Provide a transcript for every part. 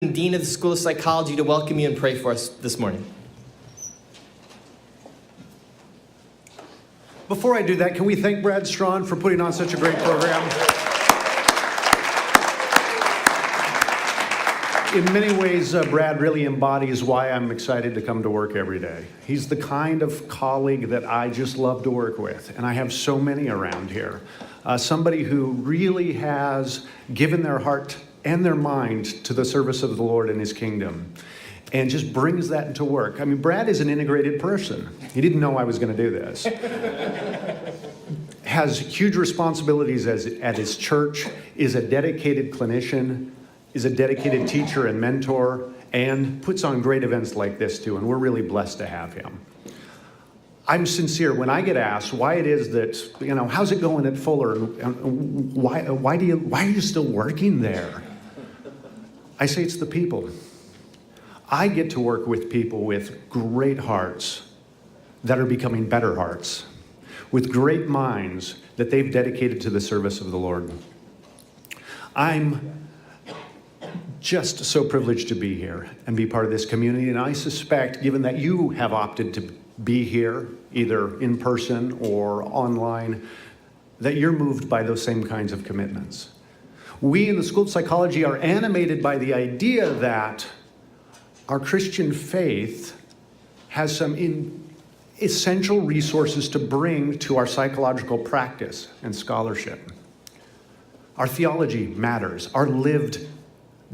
Dean of the School of Psychology, to welcome you and pray for us this morning. Before I do that, can we thank Brad Strawn for putting on such a great program? In many ways, Brad really embodies why I'm excited to come to work every day. He's the kind of colleague that I just love to work with, and I have so many around here. Somebody who really has given their heart and their mind to the service of the Lord and His kingdom, and just brings that into work. I mean, Brad is an integrated person. He didn't know I was going to do this. Has huge responsibilities at his church, is a dedicated clinician, is a dedicated teacher and mentor, and puts on great events like this too, and we're really blessed to have him. I'm sincere when I get asked why it is that, how's it going at Fuller? And why are you still working there? I say it's the people. I get to work with people with great hearts that are becoming better hearts, with great minds that they've dedicated to the service of the Lord. I'm just so privileged to be here and be part of this community, and I suspect, given that you have opted to be here, either in person or online, that you're moved by those same kinds of commitments. We in the School of Psychology are animated by the idea that our Christian faith has some essential resources to bring to our psychological practice and scholarship. Our theology matters. Our lived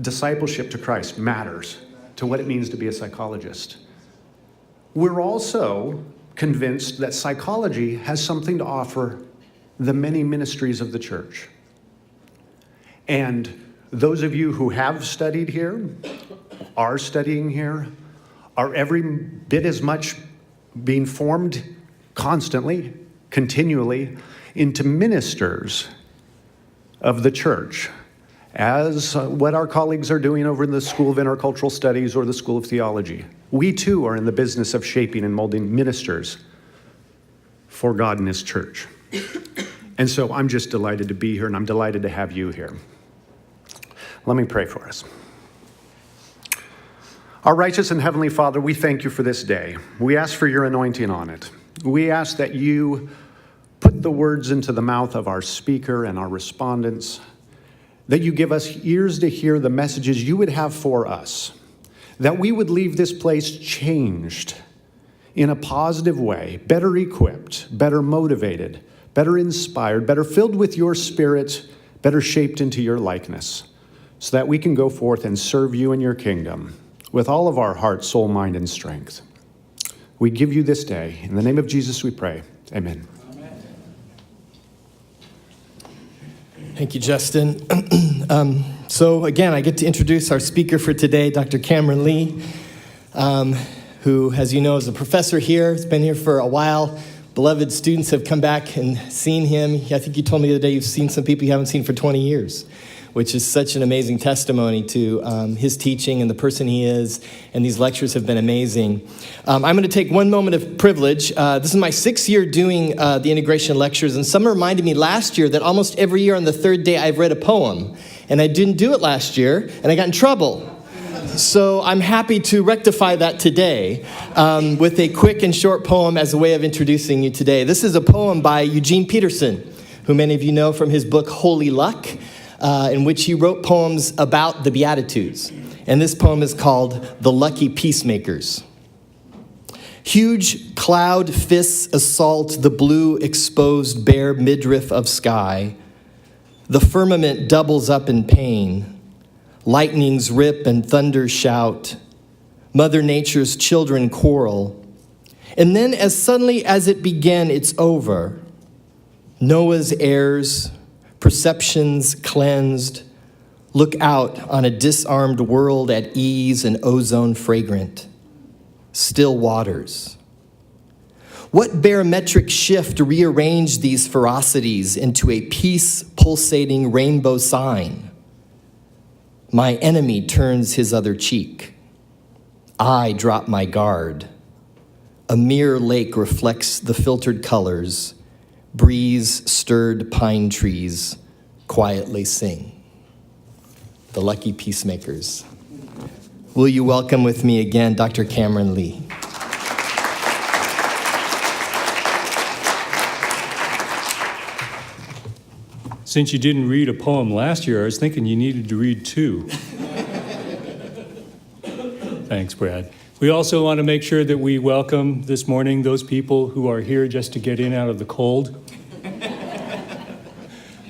discipleship to Christ matters to what it means to be a psychologist. We're also convinced that psychology has something to offer the many ministries of the church. And those of you who have studied here, are studying here, are every bit as much being formed constantly, continually, into ministers of the church, as what our colleagues are doing over in the School of Intercultural Studies or the School of Theology. We too are in the business of shaping and molding ministers for God and His church. And so I'm just delighted to be here, and I'm delighted to have you here. Let me pray for us. Our righteous and heavenly Father, we thank you for this day. We ask for your anointing on it. We ask that you put the words into the mouth of our speaker and our respondents, that you give us ears to hear the messages you would have for us, that we would leave this place changed in a positive way, better equipped, better motivated, better inspired, better filled with your Spirit, better shaped into your likeness, so that we can go forth and serve you in your kingdom with all of our heart, soul, mind, and strength. We give you this day. In the name of Jesus we pray. Amen. Thank you, Justin. So again, I get to introduce our speaker for today, Dr. Cameron Lee, who, as you know, is a professor here. He's been here for a while. Beloved students have come back and seen him. I think you told me the other day you've seen some people you haven't seen for 20 years, which is such an amazing testimony to his teaching and the person he is, and these lectures have been amazing. I'm going to take one moment of privilege. This is my 6th year doing the integration lectures, and someone reminded me last year that almost every year on the 3rd day I've read a poem, and I didn't do it last year, and I got in trouble. So I'm happy to rectify that today with a quick and short poem as a way of introducing you today. This is a poem by Eugene Peterson, who many of you know from his book Holy Luck, in which he wrote poems about the Beatitudes. And this poem is called The Lucky Peacemakers. Huge cloud fists assault the blue exposed bare midriff of sky. The firmament doubles up in pain. Lightnings rip and thunders shout. Mother Nature's children quarrel. And then as suddenly as it began, it's over. Noah's heirs, perceptions cleansed, look out on a disarmed world at ease and ozone fragrant. Still waters. What barometric shift rearranged these ferocities into a peace pulsating rainbow sign? My enemy turns his other cheek. I drop my guard. A mirror lake reflects the filtered colors. Breeze stirred pine trees quietly sing. The Lucky Peacemakers. will you welcome with me again Dr. Cameron Lee? Since you didn't read a poem last year, I was thinking you needed to read two. Thanks, Brad. We also want to make sure that we welcome this morning those people who are here just to get in out of the cold.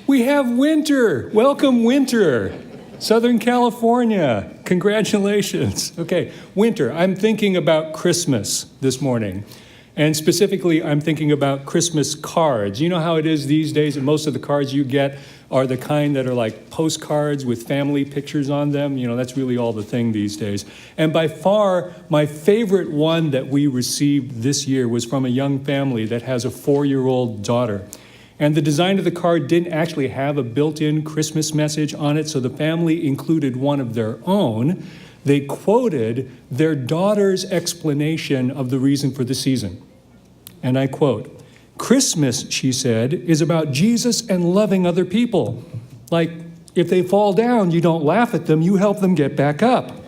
We have winter. Welcome, winter. Southern California. Congratulations. Okay, winter. I'm thinking about Christmas this morning. And specifically, I'm thinking about Christmas cards. You know how it is these days that most of the cards you get are the kind that are like postcards with family pictures on them. You know, that's really all the thing these days. And by far, my favorite one that we received this year was from a young family that has a 4-year-old daughter. And the design of the card didn't actually have a built-in Christmas message on it, so the family included one of their own. They quoted their daughter's explanation of the reason for the season. And I quote, "Christmas," she said, "is about Jesus and loving other people. Like, if they fall down, you don't laugh at them, you help them get back up."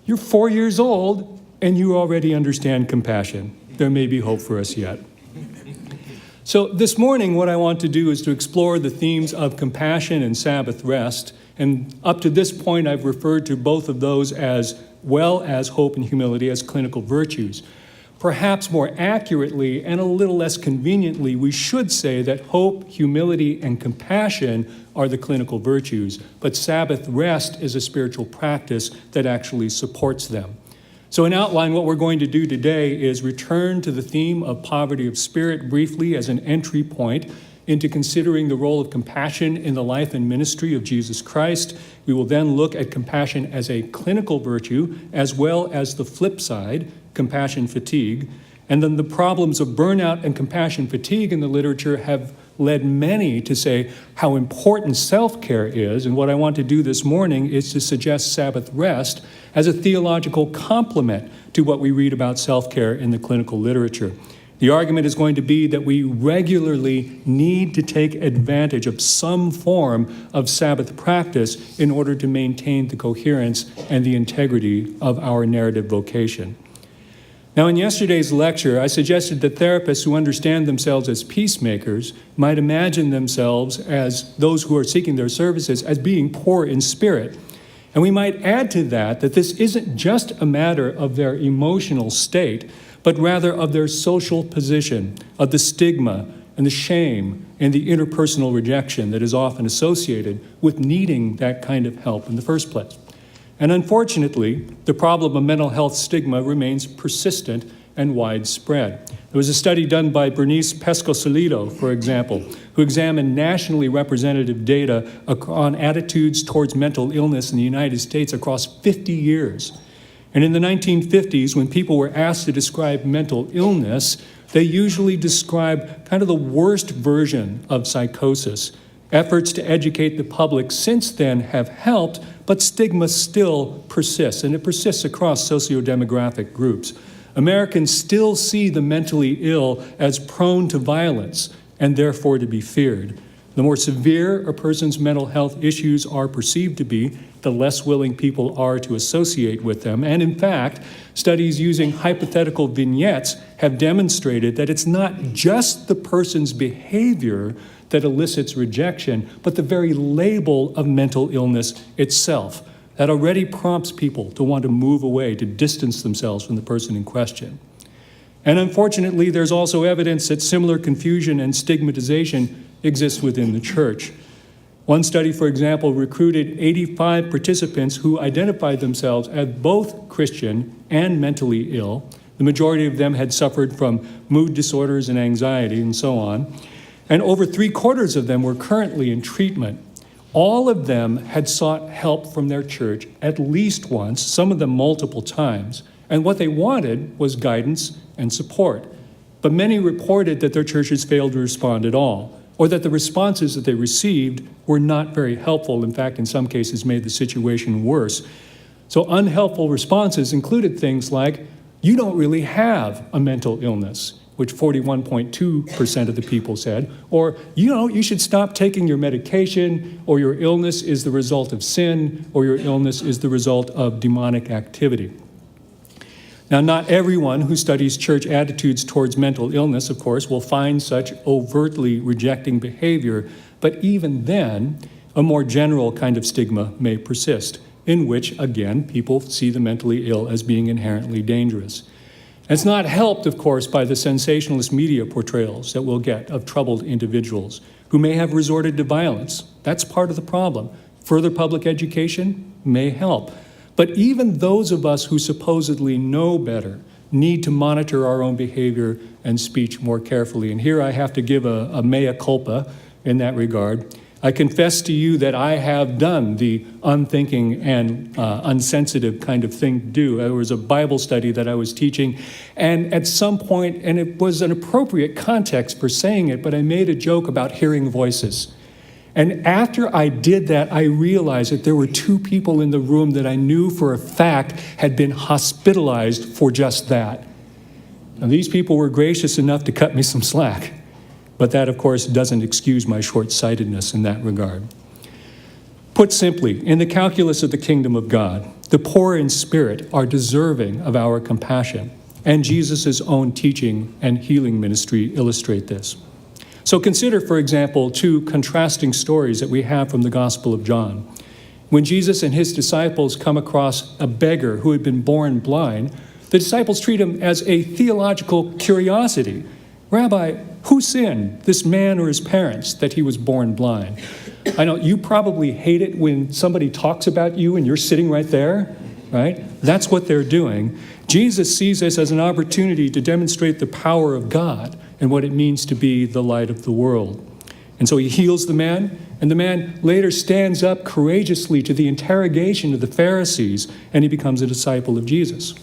You're 4 years old, and you already understand compassion. There may be hope for us yet. So this morning, what I want to do is to explore the themes of compassion and Sabbath rest. And up to this point, I've referred to both of those as well as hope and humility as clinical virtues. Perhaps more accurately and a little less conveniently, we should say that hope, humility, and compassion are the clinical virtues, but Sabbath rest is a spiritual practice that actually supports them. So in outline, what we're going to do today is return to the theme of poverty of spirit briefly as an entry point into considering the role of compassion in the life and ministry of Jesus Christ. We will then look at compassion as a clinical virtue, as well as the flip side, compassion fatigue. And then the problems of burnout and compassion fatigue in the literature have led many to say how important self-care is. And what I want to do this morning is to suggest Sabbath rest as a theological complement to what we read about self-care in the clinical literature. The argument is going to be that we regularly need to take advantage of some form of Sabbath practice in order to maintain the coherence and the integrity of our narrative vocation. Now, in yesterday's lecture, I suggested that therapists who understand themselves as peacemakers might imagine themselves as those who are seeking their services as being poor in spirit. And we might add to that that this isn't just a matter of their emotional state, but rather of their social position, of the stigma and the shame and the interpersonal rejection that is often associated with needing that kind of help in the first place. And unfortunately, the problem of mental health stigma remains persistent and widespread. There was a study done by Bernice Pescosolido, for example, who examined nationally representative data on attitudes towards mental illness in the United States across 50 years. And in the 1950s, when people were asked to describe mental illness, they usually described kind of the worst version of psychosis. Efforts to educate the public since then have helped, but stigma still persists, and it persists across socio-demographic groups. Americans still see the mentally ill as prone to violence and therefore to be feared. The more severe a person's mental health issues are perceived to be, the less willing people are to associate with them. And in fact, studies using hypothetical vignettes have demonstrated that it's not just the person's behavior that elicits rejection, but the very label of mental illness itself. That already prompts people to want to move away, to distance themselves from the person in question. And unfortunately, there's also evidence that similar confusion and stigmatization exists within the church. One study, for example, recruited 85 participants who identified themselves as both Christian and mentally ill. The majority of them had suffered from mood disorders and anxiety and so on. And over 3/4 of them were currently in treatment. All of them had sought help from their church at least once, some of them multiple times. And what they wanted was guidance and support. But many reported that their churches failed to respond at all, or that the responses that they received were not very helpful. In fact, in some cases, made the situation worse. So unhelpful responses included things like, "You don't really have a mental illness. which 41.2% of the people said, or, you should stop taking your medication, or your illness is the result of sin, or your illness is the result of demonic activity. Now, not everyone who studies church attitudes towards mental illness, of course, will find such overtly rejecting behavior, but even then, a more general kind of stigma may persist, in which, again, people see the mentally ill as being inherently dangerous. It's not helped, of course, by the sensationalist media portrayals that we'll get of troubled individuals who may have resorted to violence. That's part of the problem. Further public education may help. But even those of us who supposedly know better need to monitor our own behavior and speech more carefully. And here I have to give a mea culpa in that regard. I confess to you that I have done the unthinking and unsensitive kind of thing to do. There was a Bible study that I was teaching, and at some point, and it was an appropriate context for saying it, but I made a joke about hearing voices. And after I did that, I realized that there were two people in the room that I knew for a fact had been hospitalized for just that. Now, these people were gracious enough to cut me some slack. But that, of course, doesn't excuse my short-sightedness in that regard. Put simply, in the calculus of the kingdom of God, the poor in spirit are deserving of our compassion, and Jesus' own teaching and healing ministry illustrate this. So consider, for example, two contrasting stories that we have from the Gospel of John. When Jesus and his disciples come across a beggar who had been born blind, the disciples treat him as a theological curiosity. Rabbi, who sinned, this man or his parents, that he was born blind? I know you probably hate it when somebody talks about you and you're sitting right there, right? That's what they're doing. Jesus sees this as an opportunity to demonstrate the power of God and what it means to be the light of the world. And so he heals the man, and the man later stands up courageously to the interrogation of the Pharisees, and he becomes a disciple of Jesus.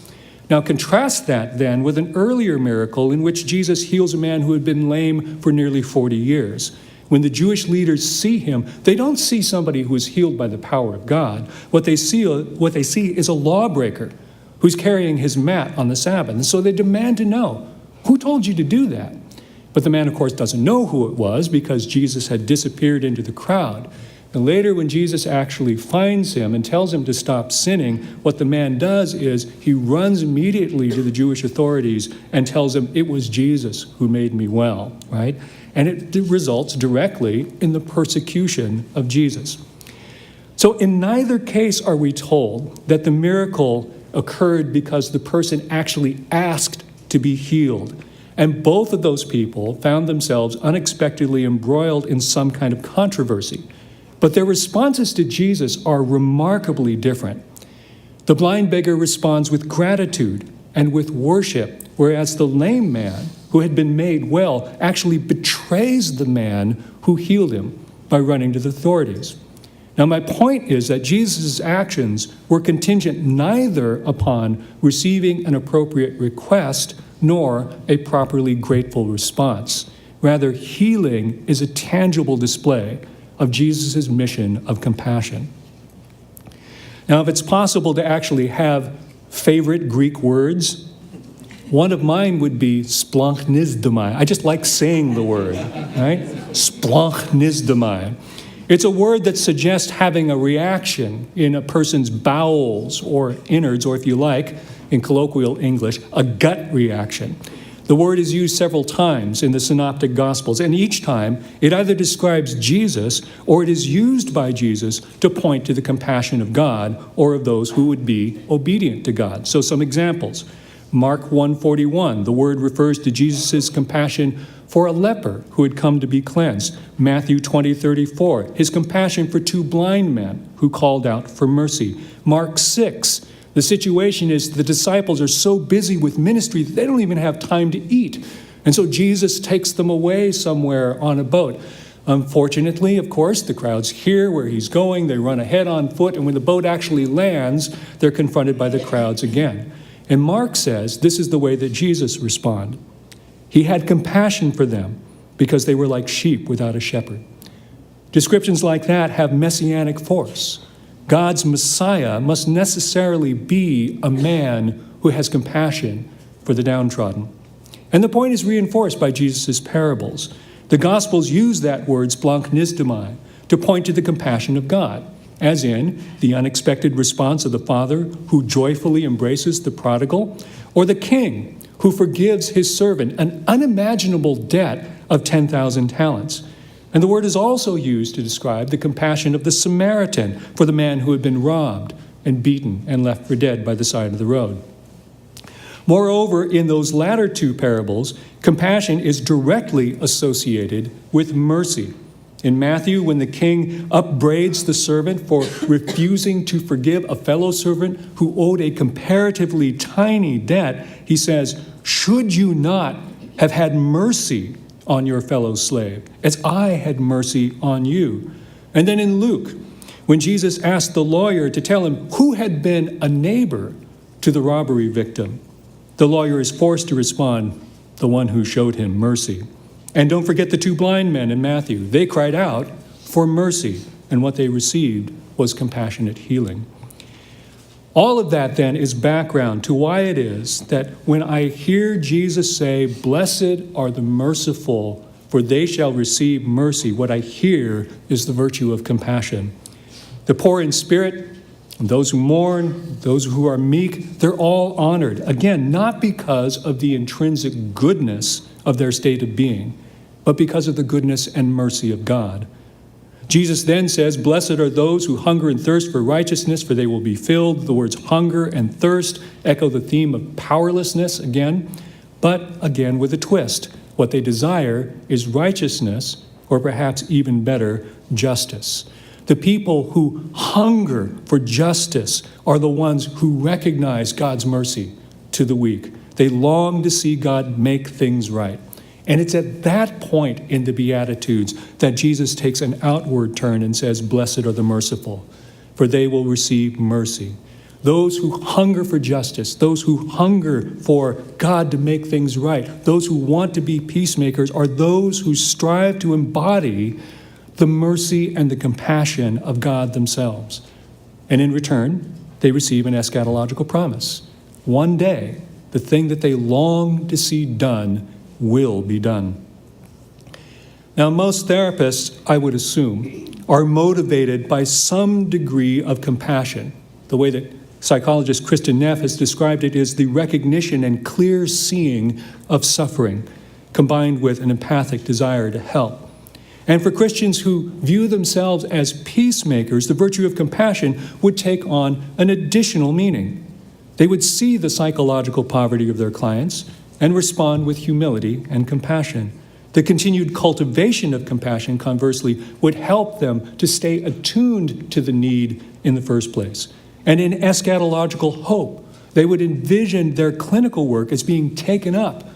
Now contrast that then with an earlier miracle in which Jesus heals a man who had been lame for nearly 40 years. When the Jewish leaders see him, they don't see somebody who is healed by the power of God. What they see is a lawbreaker who's carrying his mat on the Sabbath. And so they demand to know, who told you to do that? But the man, of course, doesn't know who it was because Jesus had disappeared into the crowd. And later, when Jesus actually finds him and tells him to stop sinning, what the man does is he runs immediately to the Jewish authorities and tells them, it was Jesus who made me well, right? And it results directly in the persecution of Jesus. So in neither case are we told that the miracle occurred because the person actually asked to be healed. And both of those people found themselves unexpectedly embroiled in some kind of controversy. But their responses to Jesus are remarkably different. The blind beggar responds with gratitude and with worship, whereas the lame man, who had been made well, actually betrays the man who healed him by running to the authorities. Now, my point is that Jesus' actions were contingent neither upon receiving an appropriate request nor a properly grateful response. Rather, healing is a tangible display of Jesus' mission of compassion. Now, if it's possible to actually have favorite Greek words, one of mine would be splanchnizdomai. I just like saying the word, right? Splanchnizdomai. It's a word that suggests having a reaction in a person's bowels or innards, or if you like, in colloquial English, a gut reaction. The word is used several times in the Synoptic Gospels, and each time it either describes Jesus or it is used by Jesus to point to the compassion of God or of those who would be obedient to God. So some examples. Mark 1:41, the word refers to Jesus' compassion for a leper who had come to be cleansed. Matthew 20:34, his compassion for two blind men who called out for mercy. Mark 6, the situation is the disciples are so busy with ministry that they don't even have time to eat. And so Jesus takes them away somewhere on a boat. Unfortunately, of course, the crowds hear where he's going. They run ahead on foot. And when the boat actually lands, they're confronted by the crowds again. And Mark says this is the way that Jesus responded. He had compassion for them because they were like sheep without a shepherd. Descriptions like that have messianic force. God's Messiah must necessarily be a man who has compassion for the downtrodden. And the point is reinforced by Jesus' parables. The Gospels use that word splanchnizdomai to point to the compassion of God, as in the unexpected response of the father who joyfully embraces the prodigal, or the king who forgives his servant an unimaginable debt of 10,000 talents. And the word is also used to describe the compassion of the Samaritan for the man who had been robbed and beaten and left for dead by the side of the road. Moreover, in those latter two parables, compassion is directly associated with mercy. In Matthew, when the king upbraids the servant for refusing to forgive a fellow servant who owed a comparatively tiny debt, he says, "Should you not have had mercy on your fellow slave, as I had mercy on you?" And then in Luke, when Jesus asked the lawyer to tell him who had been a neighbor to the robbery victim, the lawyer is forced to respond, "The one who showed him mercy." And don't forget the two blind men in Matthew. They cried out for mercy, and what they received was compassionate healing. All of that then is background to why it is that when I hear Jesus say, "Blessed are the merciful, for they shall receive mercy," what I hear is the virtue of compassion. The poor in spirit, those who mourn, those who are meek, they're all honored. Again, not because of the intrinsic goodness of their state of being, but because of the goodness and mercy of God. Jesus then says, "Blessed are those who hunger and thirst for righteousness, for they will be filled." The words hunger and thirst echo the theme of powerlessness again, but again with a twist. What they desire is righteousness, or perhaps even better, justice. The people who hunger for justice are the ones who recognize God's mercy to the weak. They long to see God make things right. And it's at that point in the Beatitudes that Jesus takes an outward turn and says, "Blessed are the merciful, for they will receive mercy." Those who hunger for justice, those who hunger for God to make things right, those who want to be peacemakers are those who strive to embody the mercy and the compassion of God themselves. And in return, they receive an eschatological promise. One day, the thing that they long to see done will be done. Now, most therapists, I would assume, are motivated by some degree of compassion. The way that psychologist Kristen Neff has described it is the recognition and clear seeing of suffering, combined with an empathic desire to help. And for Christians who view themselves as peacemakers, the virtue of compassion would take on an additional meaning. They would see the psychological poverty of their clients and respond with humility and compassion. The continued cultivation of compassion, conversely, would help them to stay attuned to the need in the first place. And in eschatological hope, they would envision their clinical work as being taken up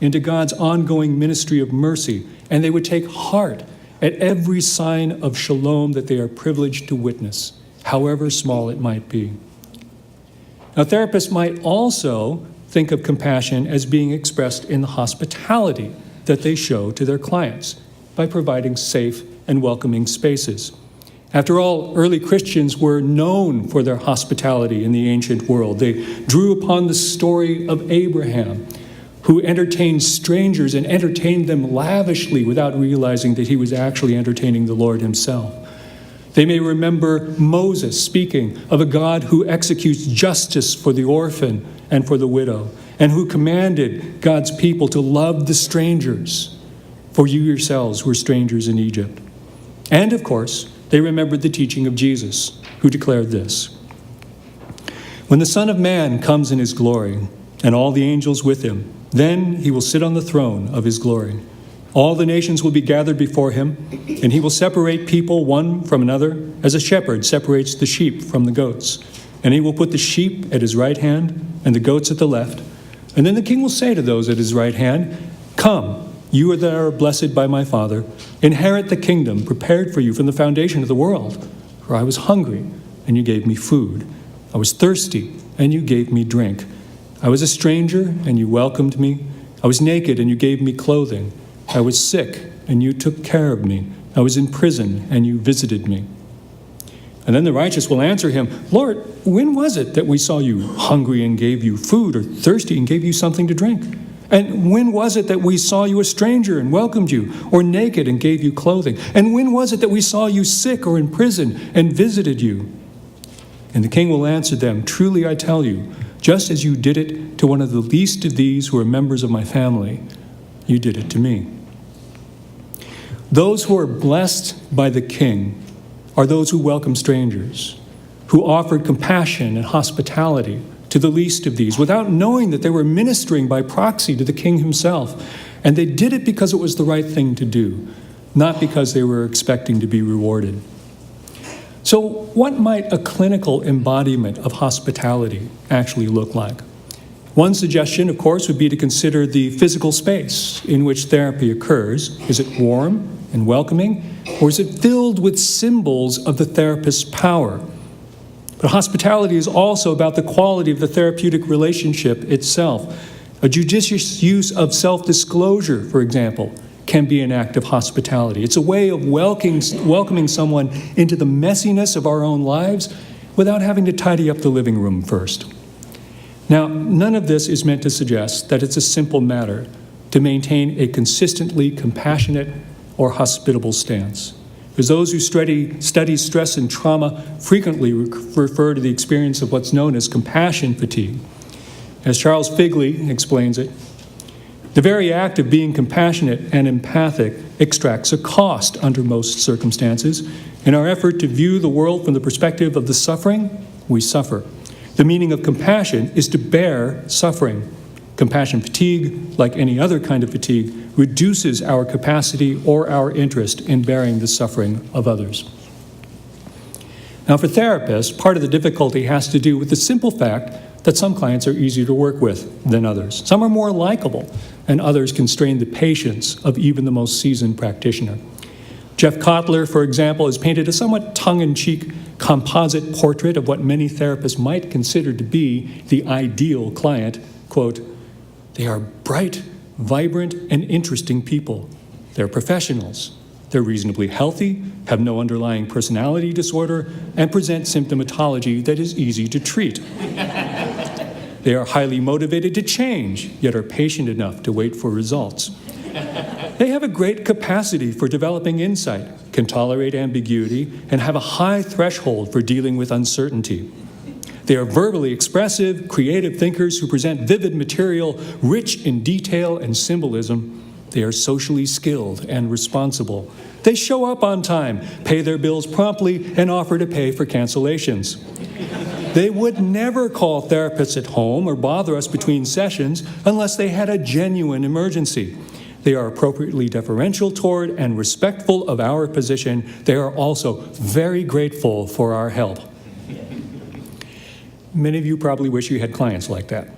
into God's ongoing ministry of mercy, and they would take heart at every sign of shalom that they are privileged to witness, however small it might be. Now, therapists might also think of compassion as being expressed in the hospitality that they show to their clients by providing safe and welcoming spaces. After all, early Christians were known for their hospitality in the ancient world. They drew upon the story of Abraham, who entertained strangers and entertained them lavishly without realizing that he was actually entertaining the Lord himself. They may remember Moses speaking of a God who executes justice for the orphan and for the widow, and who commanded God's people to love the strangers, for you yourselves were strangers in Egypt. And of course, they remembered the teaching of Jesus, who declared this: "When the Son of Man comes in his glory, and all the angels with him, then he will sit on the throne of his glory. All the nations will be gathered before him, and he will separate people one from another, as a shepherd separates the sheep from the goats. And he will put the sheep at his right hand, and the goats at the left. And then the king will say to those at his right hand, 'Come, you that are blessed by my Father, inherit the kingdom prepared for you from the foundation of the world. For I was hungry, and you gave me food. I was thirsty, and you gave me drink. I was a stranger, and you welcomed me. I was naked, and you gave me clothing. I was sick, and you took care of me. I was in prison, and you visited me.' And then the righteous will answer him, 'Lord, when was it that we saw you hungry and gave you food, or thirsty and gave you something to drink? And when was it that we saw you a stranger and welcomed you, or naked and gave you clothing? And when was it that we saw you sick or in prison and visited you? And the king will answer them, truly I tell you, just as you did it to one of the least of these who are members of my family, you did it to me. Those who are blessed by the king are those who welcome strangers, who offered compassion and hospitality to the least of these, without knowing that they were ministering by proxy to the king himself. And they did it because it was the right thing to do, not because they were expecting to be rewarded. So what might a clinical embodiment of hospitality actually look like? One suggestion, of course, would be to consider the physical space in which therapy occurs. Is it warm and welcoming, or is it filled with symbols of the therapist's power? But hospitality is also about the quality of the therapeutic relationship itself. A judicious use of self-disclosure, for example, can be an act of hospitality. It's a way of welcoming someone into the messiness of our own lives without having to tidy up the living room first. Now, none of this is meant to suggest that it's a simple matter to maintain a consistently compassionate or hospitable stance. Because those who study stress and trauma frequently refer to the experience of what's known as compassion fatigue. As Charles Figley explains it, the very act of being compassionate and empathic extracts a cost under most circumstances. In our effort to view the world from the perspective of the suffering, we suffer. The meaning of compassion is to bear suffering. Compassion fatigue, like any other kind of fatigue, reduces our capacity or our interest in bearing the suffering of others. Now, for therapists, part of the difficulty has to do with the simple fact that some clients are easier to work with than others. Some are more likable, and others constrain the patience of even the most seasoned practitioner. Jeff Kotler, for example, has painted a somewhat tongue-in-cheek composite portrait of what many therapists might consider to be the ideal client. Quote, "They are bright, vibrant, and interesting people. They're professionals. They're reasonably healthy, have no underlying personality disorder, and present symptomatology that is easy to treat. They are highly motivated to change, yet are patient enough to wait for results. They have a great capacity for developing insight, can tolerate ambiguity, and have a high threshold for dealing with uncertainty. They are verbally expressive, creative thinkers who present vivid material, rich in detail and symbolism. They are socially skilled and responsible. They show up on time, pay their bills promptly, and offer to pay for cancellations. They would never call therapists at home or bother us between sessions unless they had a genuine emergency. They are appropriately deferential toward and respectful of our position. They are also very grateful for our help." Many of you probably wish you had clients like that.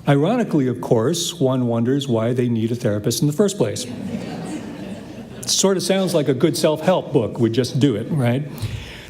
Ironically, of course, one wonders why they need a therapist in the first place. It sort of sounds like a good self-help book would just do it, right?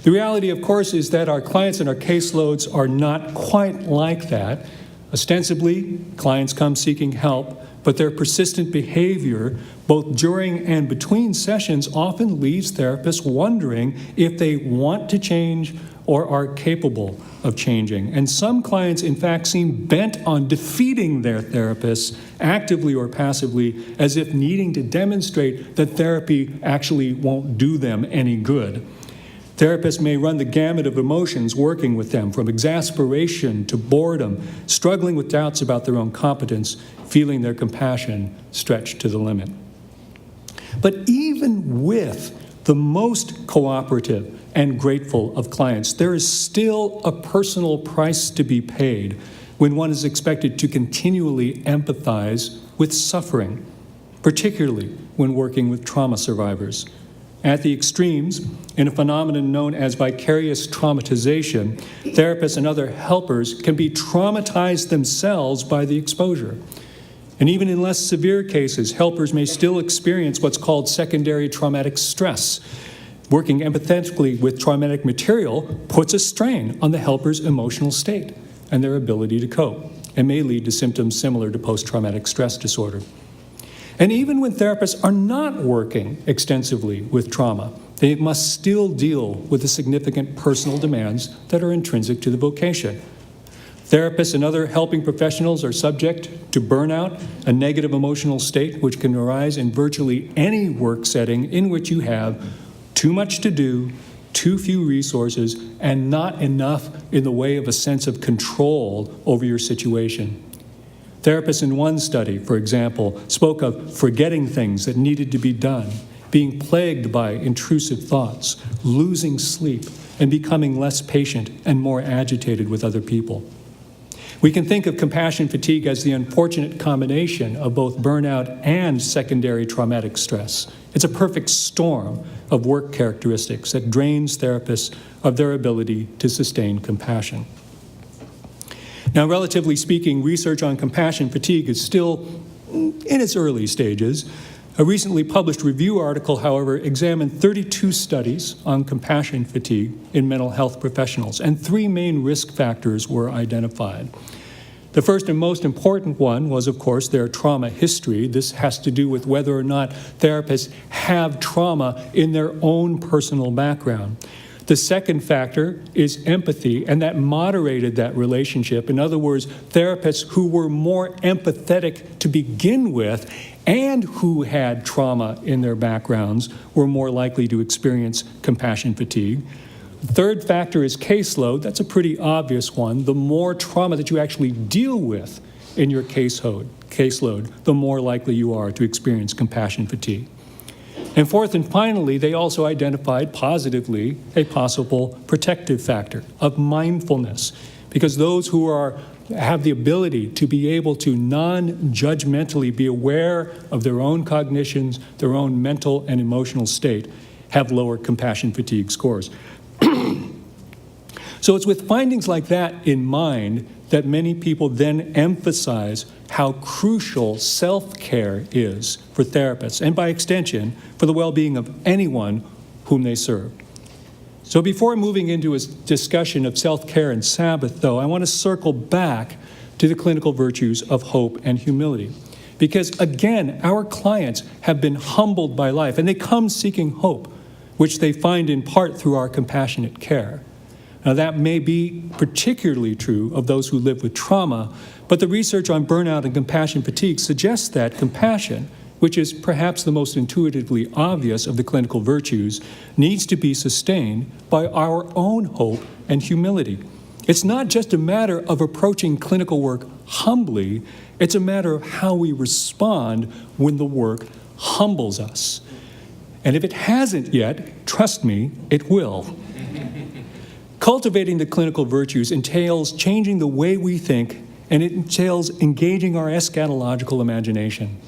The reality, of course, is that our clients and our caseloads are not quite like that. Ostensibly, clients come seeking help, but their persistent behavior, both during and between sessions, often leaves therapists wondering if they want to change or are capable of changing. And some clients, in fact, seem bent on defeating their therapists, actively or passively, as if needing to demonstrate that therapy actually won't do them any good. Therapists may run the gamut of emotions working with them, from exasperation to boredom, struggling with doubts about their own competence, feeling their compassion stretched to the limit. But even with the most cooperative and grateful of clients, there is still a personal price to be paid when one is expected to continually empathize with suffering, particularly when working with trauma survivors. At the extremes, in a phenomenon known as vicarious traumatization, therapists and other helpers can be traumatized themselves by the exposure. And even in less severe cases, helpers may still experience what's called secondary traumatic stress. Working empathetically with traumatic material puts a strain on the helper's emotional state and their ability to cope, and may lead to symptoms similar to post-traumatic stress disorder. And even when therapists are not working extensively with trauma, they must still deal with the significant personal demands that are intrinsic to the vocation. Therapists and other helping professionals are subject to burnout, a negative emotional state which can arise in virtually any work setting in which you have too much to do, too few resources, and not enough in the way of a sense of control over your situation. Therapists in one study, for example, spoke of forgetting things that needed to be done, being plagued by intrusive thoughts, losing sleep, and becoming less patient and more agitated with other people. We can think of compassion fatigue as the unfortunate combination of both burnout and secondary traumatic stress. It's a perfect storm of work characteristics that drains therapists of their ability to sustain compassion. Now, relatively speaking, research on compassion fatigue is still in its early stages. A recently published review article, however, examined 32 studies on compassion fatigue in mental health professionals, and 3 main risk factors were identified. The first and most important one was, of course, their trauma history. This has to do with whether or not therapists have trauma in their own personal background. The second factor is empathy, and that moderated that relationship. In other words, therapists who were more empathetic to begin with and who had trauma in their backgrounds were more likely to experience compassion fatigue. The third factor is caseload. That's a pretty obvious one. The more trauma that you actually deal with in your caseload, the more likely you are to experience compassion fatigue. And fourth and finally, they also identified positively a possible protective factor of mindfulness, because those who have the ability to be able to non-judgmentally be aware of their own cognitions, their own mental and emotional state, have lower compassion fatigue scores. So it's with findings like that in mind that many people then emphasize how crucial self-care is for therapists, and by extension, for the well-being of anyone whom they serve. So before moving into a discussion of self-care and Sabbath, though, I want to circle back to the clinical virtues of hope and humility. Because, again, our clients have been humbled by life, and they come seeking hope, which they find in part through our compassionate care. Now, that may be particularly true of those who live with trauma, but the research on burnout and compassion fatigue suggests that compassion, which is perhaps the most intuitively obvious of the clinical virtues, needs to be sustained by our own hope and humility. It's not just a matter of approaching clinical work humbly, it's a matter of how we respond when the work humbles us. And if it hasn't yet, trust me, it will. Cultivating the clinical virtues entails changing the way we think, and it entails engaging our eschatological imagination.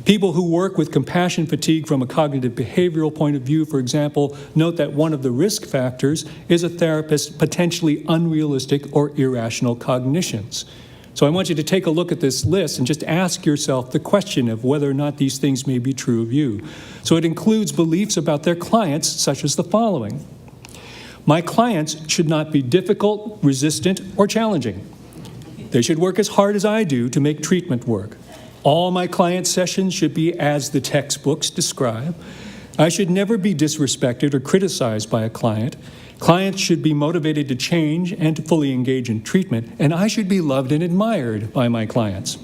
People who work with compassion fatigue from a cognitive behavioral point of view, for example, note that one of the risk factors is a therapist's potentially unrealistic or irrational cognitions. So I want you to take a look at this list and just ask yourself the question of whether or not these things may be true of you. So it includes beliefs about their clients, such as the following. My clients should not be difficult, resistant, or challenging. They should work as hard as I do to make treatment work. All my client sessions should be as the textbooks describe. I should never be disrespected or criticized by a client. Clients should be motivated to change and to fully engage in treatment, and I should be loved and admired by my clients.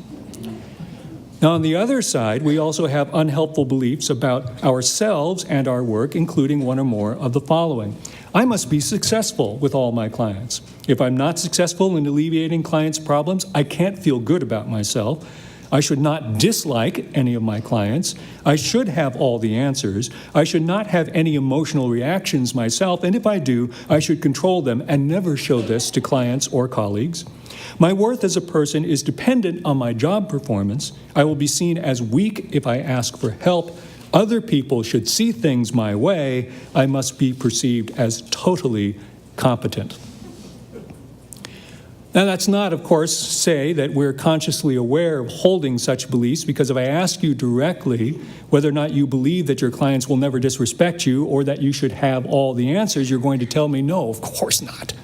Now, on the other side, we also have unhelpful beliefs about ourselves and our work, including one or more of the following. I must be successful with all my clients. If I'm not successful in alleviating clients' problems, I can't feel good about myself. I should not dislike any of my clients. I should have all the answers. I should not have any emotional reactions myself, and if I do, I should control them and never show this to clients or colleagues. My worth as a person is dependent on my job performance. I will be seen as weak if I ask for help. Other people should see things my way. I must be perceived as totally competent. Now, that's not, of course, say that we're consciously aware of holding such beliefs, because if I ask you directly whether or not you believe that your clients will never disrespect you or that you should have all the answers, you're going to tell me, no, of course not,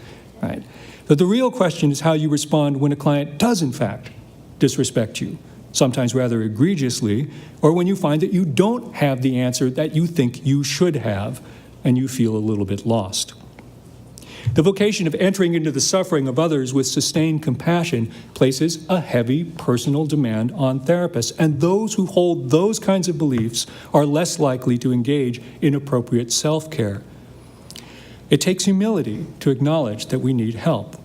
right? But the real question is how you respond when a client does, in fact, disrespect you, sometimes rather egregiously, or when you find that you don't have the answer that you think you should have and you feel a little bit lost. The vocation of entering into the suffering of others with sustained compassion places a heavy personal demand on therapists, and those who hold those kinds of beliefs are less likely to engage in appropriate self-care. It takes humility to acknowledge that we need help.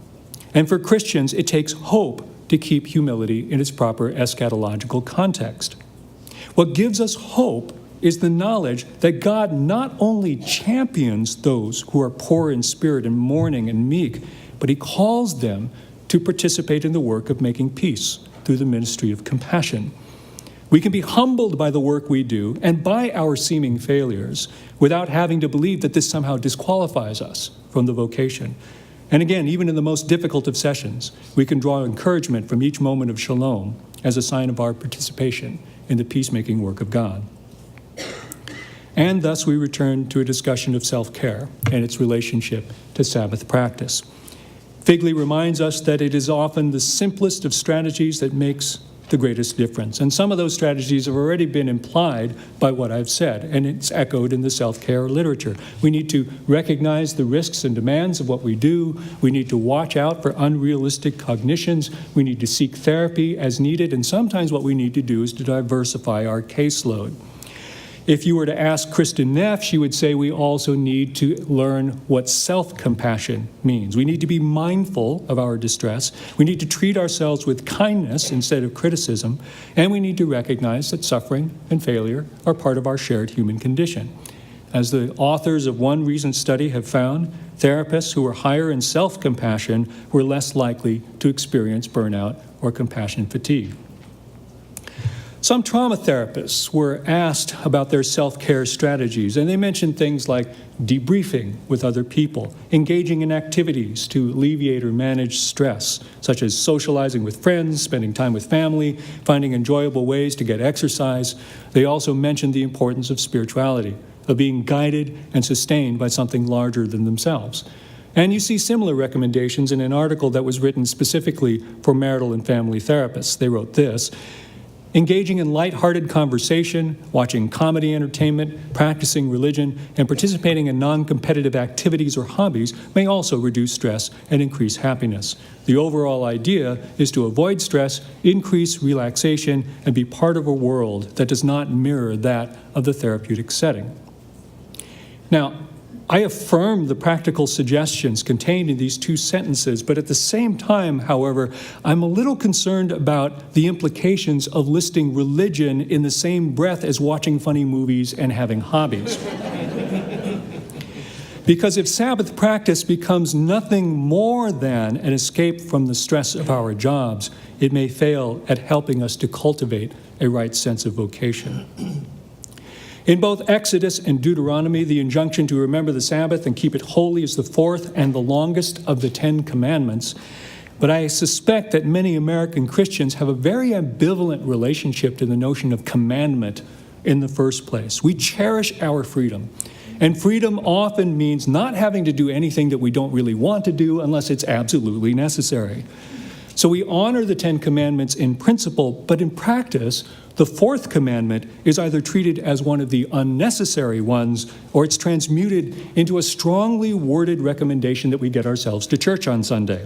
And for Christians, it takes hope to keep humility in its proper eschatological context. What gives us hope is the knowledge that God not only champions those who are poor in spirit and mourning and meek, but he calls them to participate in the work of making peace through the ministry of compassion. We can be humbled by the work we do and by our seeming failures without having to believe that this somehow disqualifies us from the vocation. And again, even in the most difficult of sessions, we can draw encouragement from each moment of shalom as a sign of our participation in the peacemaking work of God. And thus we return to a discussion of self-care and its relationship to Sabbath practice. Figley reminds us that it is often the simplest of strategies that makes the greatest difference. And some of those strategies have already been implied by what I've said, and it's echoed in the self-care literature. We need to recognize the risks and demands of what we do. We need to watch out for unrealistic cognitions. We need to seek therapy as needed, and sometimes what we need to do is to diversify our caseload. If you were to ask Kristen Neff, she would say we also need to learn what self-compassion means. We need to be mindful of our distress. We need to treat ourselves with kindness instead of criticism. And we need to recognize that suffering and failure are part of our shared human condition. As the authors of one recent study have found, therapists who were higher in self-compassion were less likely to experience burnout or compassion fatigue. Some trauma therapists were asked about their self-care strategies, and they mentioned things like debriefing with other people, engaging in activities to alleviate or manage stress, such as socializing with friends, spending time with family, finding enjoyable ways to get exercise. They also mentioned the importance of spirituality, of being guided and sustained by something larger than themselves. And you see similar recommendations in an article that was written specifically for marital and family therapists. They wrote this: engaging in lighthearted conversation, watching comedy entertainment, practicing religion, and participating in non-competitive activities or hobbies may also reduce stress and increase happiness. The overall idea is to avoid stress, increase relaxation, and be part of a world that does not mirror that of the therapeutic setting. Now, I affirm the practical suggestions contained in these two sentences, but at the same time, however, I'm a little concerned about the implications of listing religion in the same breath as watching funny movies and having hobbies. Because if Sabbath practice becomes nothing more than an escape from the stress of our jobs, it may fail at helping us to cultivate a right sense of vocation. In both Exodus and Deuteronomy, the injunction to remember the Sabbath and keep it holy is the fourth and the longest of the 10 commandments. But I suspect that many American Christians have a very ambivalent relationship to the notion of commandment in the first place. We cherish our freedom. And freedom often means not having to do anything that we don't really want to do unless it's absolutely necessary. So we honor the 10 commandments in principle, but in practice, the fourth commandment is either treated as one of the unnecessary ones, or it's transmuted into a strongly worded recommendation that we get ourselves to church on Sunday.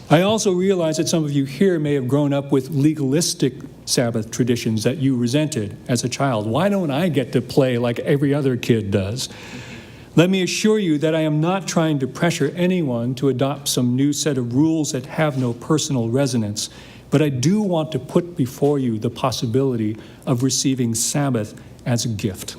I also realize that some of you here may have grown up with legalistic Sabbath traditions that you resented as a child. Why don't I get to play like every other kid does? Let me assure you that I am not trying to pressure anyone to adopt some new set of rules that have no personal resonance, but I do want to put before you the possibility of receiving Sabbath as a gift.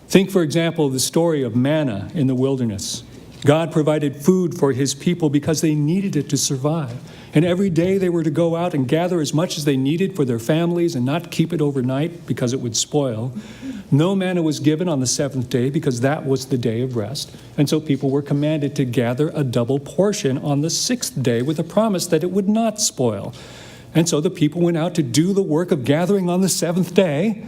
Think, for example, of the story of manna in the wilderness. God provided food for his people because they needed it to survive. And every day they were to go out and gather as much as they needed for their families and not keep it overnight because it would spoil. No manna was given on the seventh day because that was the day of rest. And so people were commanded to gather a double portion on the sixth day with a promise that it would not spoil. And so the people went out to do the work of gathering on the seventh day.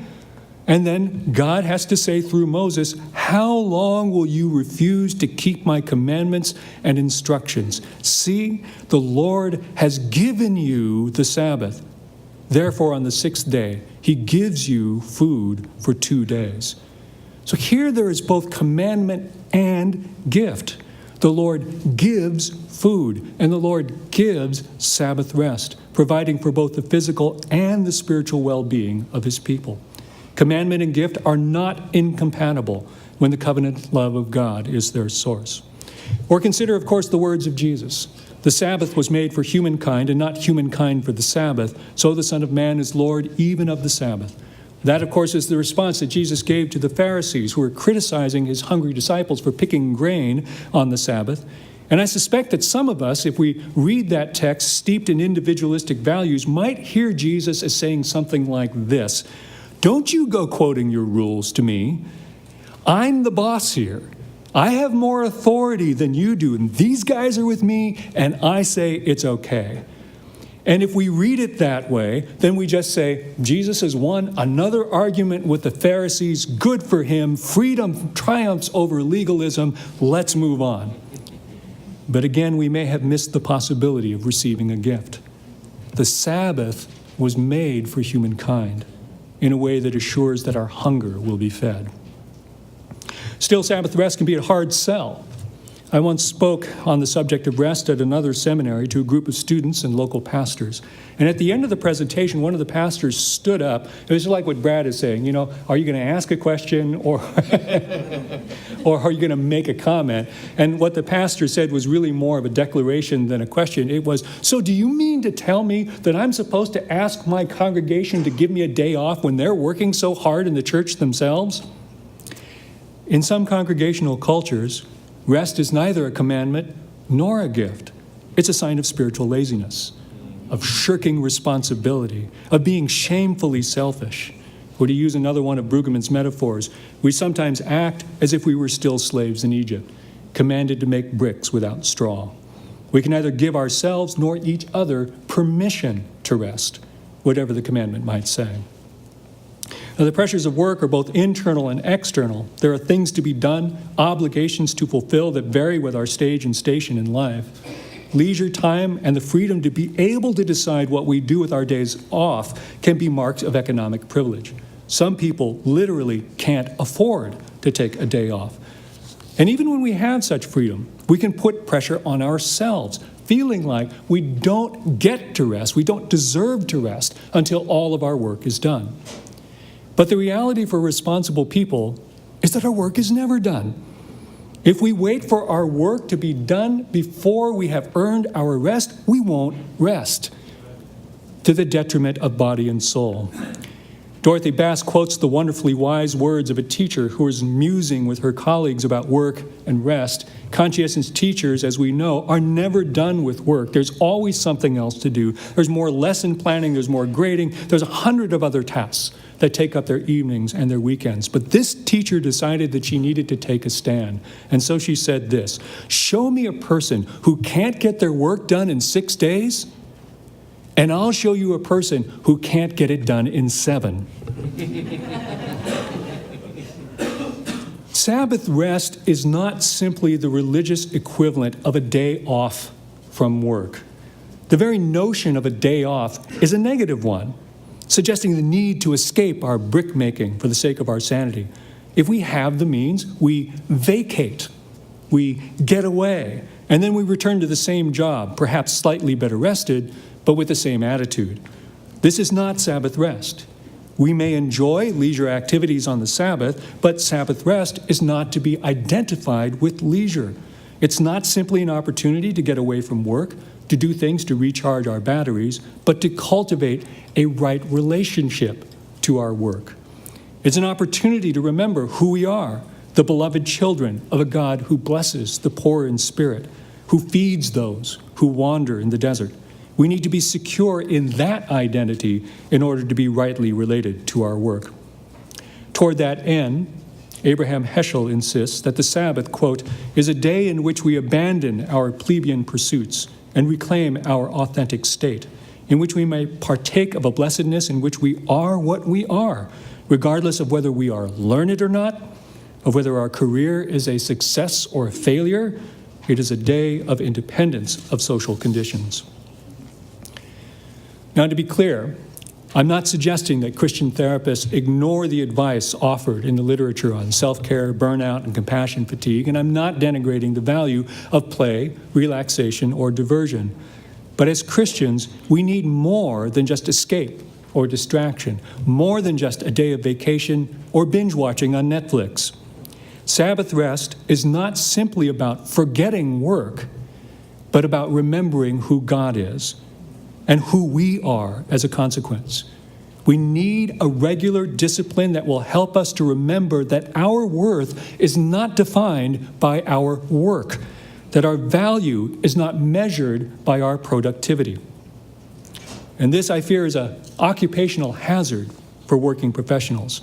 And then God has to say through Moses, "How long will you refuse to keep my commandments and instructions? See, the Lord has given you the Sabbath. Therefore, on the sixth day, he gives you food for 2 days." So here there is both commandment and gift. The Lord gives food, and the Lord gives Sabbath rest, providing for both the physical and the spiritual well-being of his people. Commandment and gift are not incompatible when the covenant love of God is their source. Or consider, of course, the words of Jesus. The Sabbath was made for humankind and not humankind for the Sabbath, so the Son of Man is Lord even of the Sabbath. That, of course, is the response that Jesus gave to the Pharisees who were criticizing his hungry disciples for picking grain on the Sabbath. And I suspect that some of us, if we read that text steeped in individualistic values, might hear Jesus as saying something like this: "Don't you go quoting your rules to me. I'm the boss here. I have more authority than you do, and these guys are with me, and I say it's okay." And if we read it that way, then we just say, Jesus has won another argument with the Pharisees. Good for him. Freedom triumphs over legalism. Let's move on. But again, we may have missed the possibility of receiving a gift. The Sabbath was made for humankind in a way that assures that our hunger will be fed. Still, Sabbath rest can be a hard sell. I once spoke on the subject of rest at another seminary to a group of students and local pastors. And at the end of the presentation, one of the pastors stood up. It was like what Brad is saying, are you going to ask a question or, or are you going to make a comment? And what the pastor said was really more of a declaration than a question. It was, "So do you mean to tell me that I'm supposed to ask my congregation to give me a day off when they're working so hard in the church themselves?" In some congregational cultures, rest is neither a commandment nor a gift. It's a sign of spiritual laziness, of shirking responsibility, of being shamefully selfish. Or to use another one of Brueggemann's metaphors, we sometimes act as if we were still slaves in Egypt, commanded to make bricks without straw. We can neither give ourselves nor each other permission to rest, whatever the commandment might say. Now, the pressures of work are both internal and external. There are things to be done, obligations to fulfill that vary with our stage and station in life. Leisure time and the freedom to be able to decide what we do with our days off can be marks of economic privilege. Some people literally can't afford to take a day off. And even when we have such freedom, we can put pressure on ourselves, feeling like we don't get to rest, we don't deserve to rest until all of our work is done. But the reality for responsible people is that our work is never done. If we wait for our work to be done before we have earned our rest, we won't rest, to the detriment of body and soul. Dorothy Bass quotes the wonderfully wise words of a teacher who is musing with her colleagues about work and rest. Conscientious teachers, as we know, are never done with work. There's always something else to do. There's more lesson planning, there's more grading, there's 100 of other tasks that take up their evenings and their weekends. But this teacher decided that she needed to take a stand. And so she said this: "Show me a person who can't get their work done in 6 days, and I'll show you a person who can't get it done in 7. Sabbath rest is not simply the religious equivalent of a day off from work. The very notion of a day off is a negative one, suggesting the need to escape our brick-making for the sake of our sanity. If we have the means, we vacate, we get away, and then we return to the same job, perhaps slightly better rested, but with the same attitude. This is not Sabbath rest. We may enjoy leisure activities on the Sabbath, but Sabbath rest is not to be identified with leisure. It's not simply an opportunity to get away from work, to do things to recharge our batteries, but to cultivate a right relationship to our work. It's an opportunity to remember who we are, the beloved children of a God who blesses the poor in spirit, who feeds those who wander in the desert. We need to be secure in that identity in order to be rightly related to our work. Toward that end, Abraham Heschel insists that the Sabbath, quote, is a day in which we abandon our plebeian pursuits and reclaim our authentic state, in which we may partake of a blessedness in which we are what we are, regardless of whether we are learned or not, of whether our career is a success or a failure. It is a day of independence of social conditions. Now, to be clear, I'm not suggesting that Christian therapists ignore the advice offered in the literature on self-care, burnout, and compassion fatigue, and I'm not denigrating the value of play, relaxation, or diversion. But as Christians, we need more than just escape or distraction, more than just a day of vacation or binge watching on Netflix. Sabbath rest is not simply about forgetting work, but about remembering who God is and who we are as a consequence. We need a regular discipline that will help us to remember that our worth is not defined by our work, that our value is not measured by our productivity. And this, I fear, is an occupational hazard for working professionals.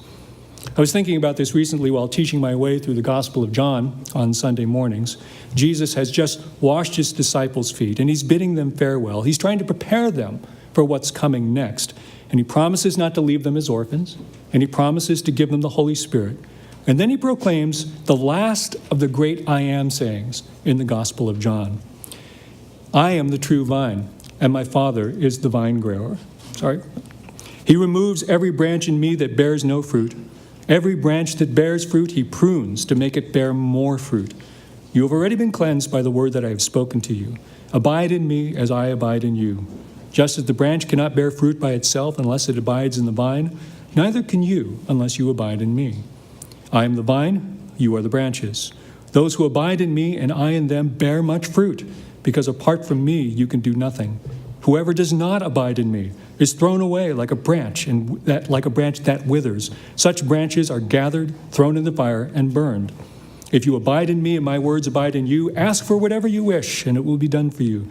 I was thinking about this recently while teaching my way through the Gospel of John on Sunday mornings. Jesus has just washed his disciples' feet, and he's bidding them farewell. He's trying to prepare them for what's coming next. And he promises not to leave them as orphans, and he promises to give them the Holy Spirit. And then he proclaims the last of the great I am sayings in the Gospel of John. I am the true vine, and my Father is the vine grower. He removes every branch in me that bears no fruit. Every branch that bears fruit, he prunes to make it bear more fruit. You have already been cleansed by the word that I have spoken to you. Abide in me as I abide in you. Just as the branch cannot bear fruit by itself unless it abides in the vine, neither can you unless you abide in me. I am the vine, you are the branches. Those who abide in me and I in them bear much fruit, because apart from me you can do nothing. Whoever does not abide in me is thrown away like a branch that withers. Such branches are gathered, thrown in the fire, and burned. If you abide in me and my words abide in you, ask for whatever you wish, and it will be done for you.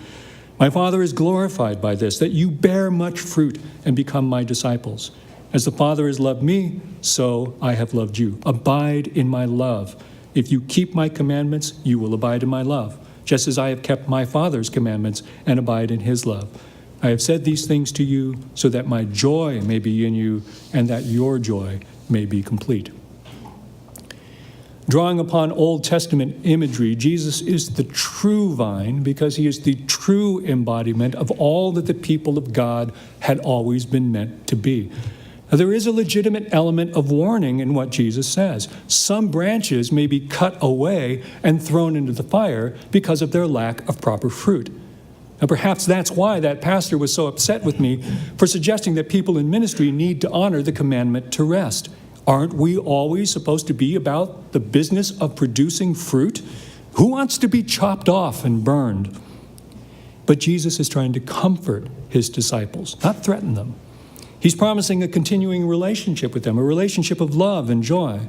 My Father is glorified by this, that you bear much fruit and become my disciples. As the Father has loved me, so I have loved you. Abide in my love. If you keep my commandments, you will abide in my love, just as I have kept my Father's commandments and abide in his love. I have said these things to you so that my joy may be in you and that your joy may be complete. Drawing upon Old Testament imagery, Jesus is the true vine because he is the true embodiment of all that the people of God had always been meant to be. Now, there is a legitimate element of warning in what Jesus says. Some branches may be cut away and thrown into the fire because of their lack of proper fruit. Now, perhaps that's why that pastor was so upset with me for suggesting that people in ministry need to honor the commandment to rest. Aren't we always supposed to be about the business of producing fruit? Who wants to be chopped off and burned? But Jesus is trying to comfort his disciples, not threaten them. He's promising a continuing relationship with them, a relationship of love and joy.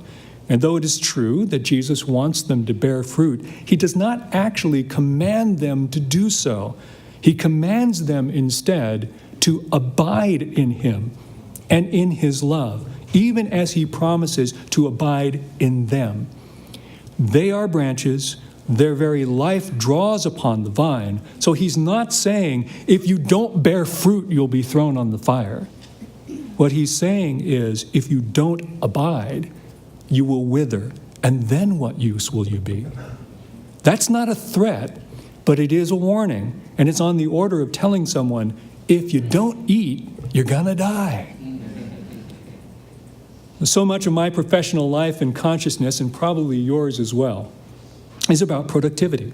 And though it is true that Jesus wants them to bear fruit, he does not actually command them to do so. He commands them instead to abide in him and in his love, even as he promises to abide in them. They are branches. Their very life draws upon the vine. So he's not saying, if you don't bear fruit, you'll be thrown on the fire. What he's saying is, if you don't abide, you will wither, and then what use will you be? That's not a threat, but it is a warning, and it's on the order of telling someone, if you don't eat, you're gonna die. So much of my professional life and consciousness, and probably yours as well, is about productivity.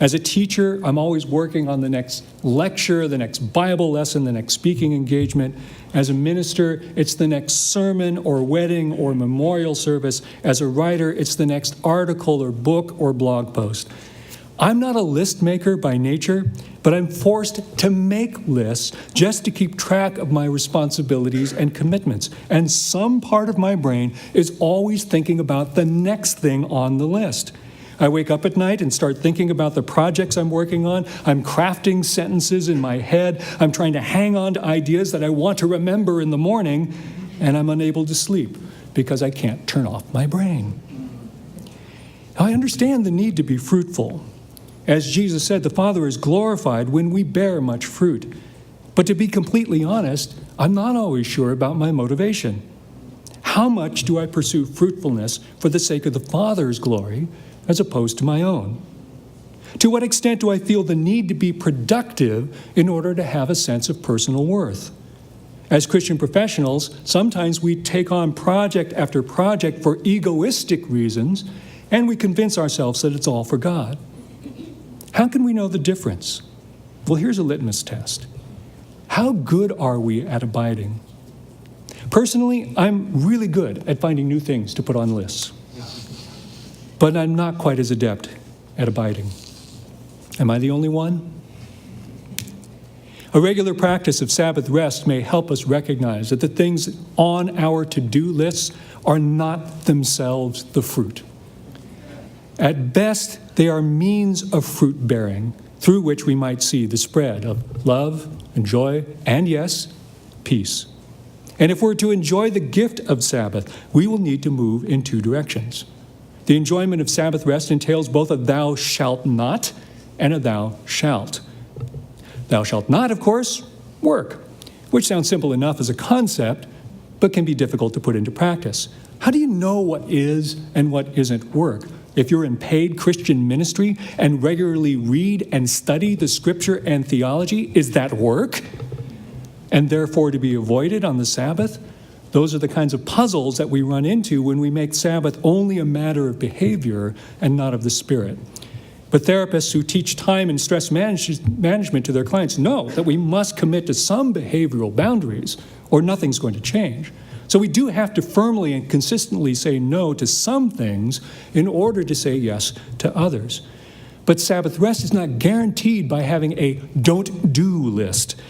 As a teacher, I'm always working on the next lecture, the next Bible lesson, the next speaking engagement. As a minister, it's the next sermon or wedding or memorial service. As a writer, it's the next article or book or blog post. I'm not a list maker by nature, but I'm forced to make lists just to keep track of my responsibilities and commitments. And some part of my brain is always thinking about the next thing on the list. I wake up at night and start thinking about the projects I'm working on. I'm crafting sentences in my head. I'm trying to hang on to ideas that I want to remember in the morning, and I'm unable to sleep because I can't turn off my brain. Now, I understand the need to be fruitful. As Jesus said, the Father is glorified when we bear much fruit. But to be completely honest, I'm not always sure about my motivation. How much do I pursue fruitfulness for the sake of the Father's glory as opposed to my own? To what extent do I feel the need to be productive in order to have a sense of personal worth? As Christian professionals, sometimes we take on project after project for egoistic reasons, and we convince ourselves that it's all for God. How can we know the difference? Well, here's a litmus test. How good are we at abiding? Personally, I'm really good at finding new things to put on lists. But I'm not quite as adept at abiding. Am I the only one? A regular practice of Sabbath rest may help us recognize that the things on our to-do lists are not themselves the fruit. At best, they are means of fruit bearing through which we might see the spread of love and joy and, yes, peace. And if we're to enjoy the gift of Sabbath, we will need to move in two directions. The enjoyment of Sabbath rest entails both a thou shalt not and a thou shalt. Thou shalt not, of course, work, which sounds simple enough as a concept, but can be difficult to put into practice. How do you know what is and what isn't work? If you're in paid Christian ministry and regularly read and study the scripture and theology, is that work? And therefore to be avoided on the Sabbath? Those are the kinds of puzzles that we run into when we make Sabbath only a matter of behavior and not of the spirit. But therapists who teach time and stress management to their clients know that we must commit to some behavioral boundaries or nothing's going to change. So we do have to firmly and consistently say no to some things in order to say yes to others. But Sabbath rest is not guaranteed by having a don't do list.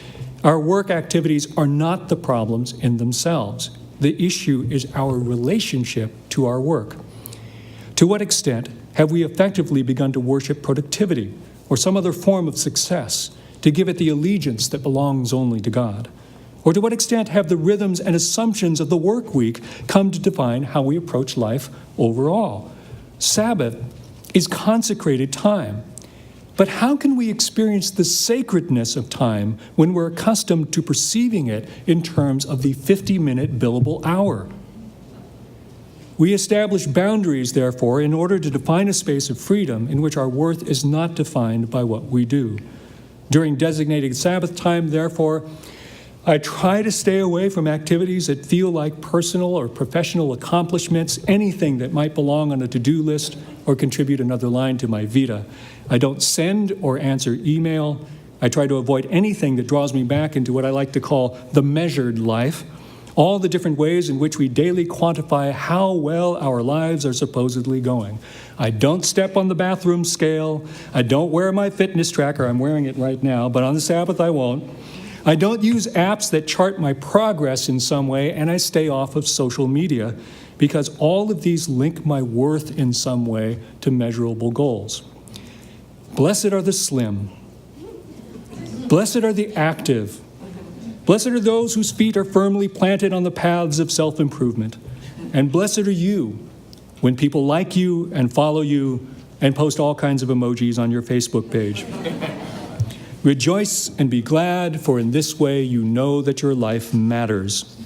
Our work activities are not the problems in themselves. The issue is our relationship to our work. To what extent have we effectively begun to worship productivity or some other form of success to give it the allegiance that belongs only to God? Or to what extent have the rhythms and assumptions of the work week come to define how we approach life overall? Sabbath is consecrated time. But how can we experience the sacredness of time when we're accustomed to perceiving it in terms of the 50-minute billable hour? We establish boundaries, therefore, in order to define a space of freedom in which our worth is not defined by what we do. During designated Sabbath time, therefore, I try to stay away from activities that feel like personal or professional accomplishments, anything that might belong on a to-do list or contribute another line to my vita. I don't send or answer email. I try to avoid anything that draws me back into what I like to call the measured life, all the different ways in which we daily quantify how well our lives are supposedly going. I don't step on the bathroom scale. I don't wear my fitness tracker. I'm wearing it right now, but on the Sabbath I won't. I don't use apps that chart my progress in some way, and I stay off of social media because all of these link my worth in some way to measurable goals. Blessed are the slim. Blessed are the active. Blessed are those whose feet are firmly planted on the paths of self-improvement. And blessed are you when people like you and follow you and post all kinds of emojis on your Facebook page. Rejoice and be glad, for in this way you know that your life matters.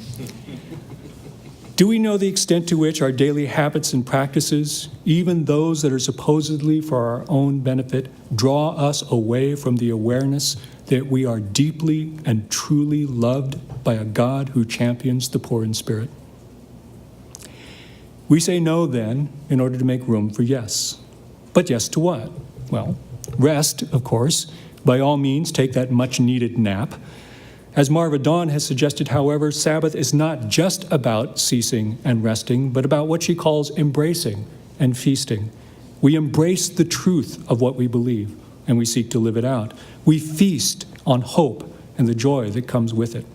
Do we know the extent to which our daily habits and practices, even those that are supposedly for our own benefit, draw us away from the awareness that we are deeply and truly loved by a God who champions the poor in spirit? We say no, then, in order to make room for yes. But yes to what? Well, rest, of course. By all means, take that much-needed nap. As Marva Dawn has suggested, however, Sabbath is not just about ceasing and resting, but about what she calls embracing and feasting. We embrace the truth of what we believe, and we seek to live it out. We feast on hope and the joy that comes with it.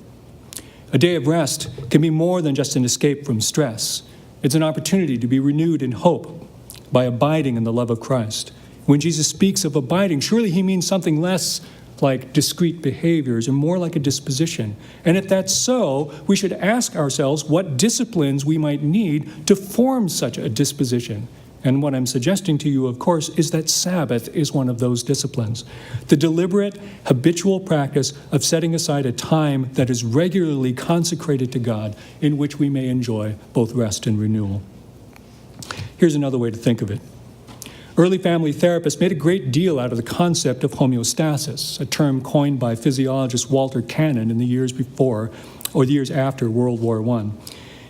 A day of rest can be more than just an escape from stress. It's an opportunity to be renewed in hope by abiding in the love of Christ. When Jesus speaks of abiding, surely he means something less like discrete behaviors and more like a disposition. And if that's so, we should ask ourselves what disciplines we might need to form such a disposition. And what I'm suggesting to you, of course, is that Sabbath is one of those disciplines. The deliberate, habitual practice of setting aside a time that is regularly consecrated to God in which we may enjoy both rest and renewal. Here's another way to think of it. Early family therapists made a great deal out of the concept of homeostasis, a term coined by physiologist Walter Cannon in the years before or the years after World War I.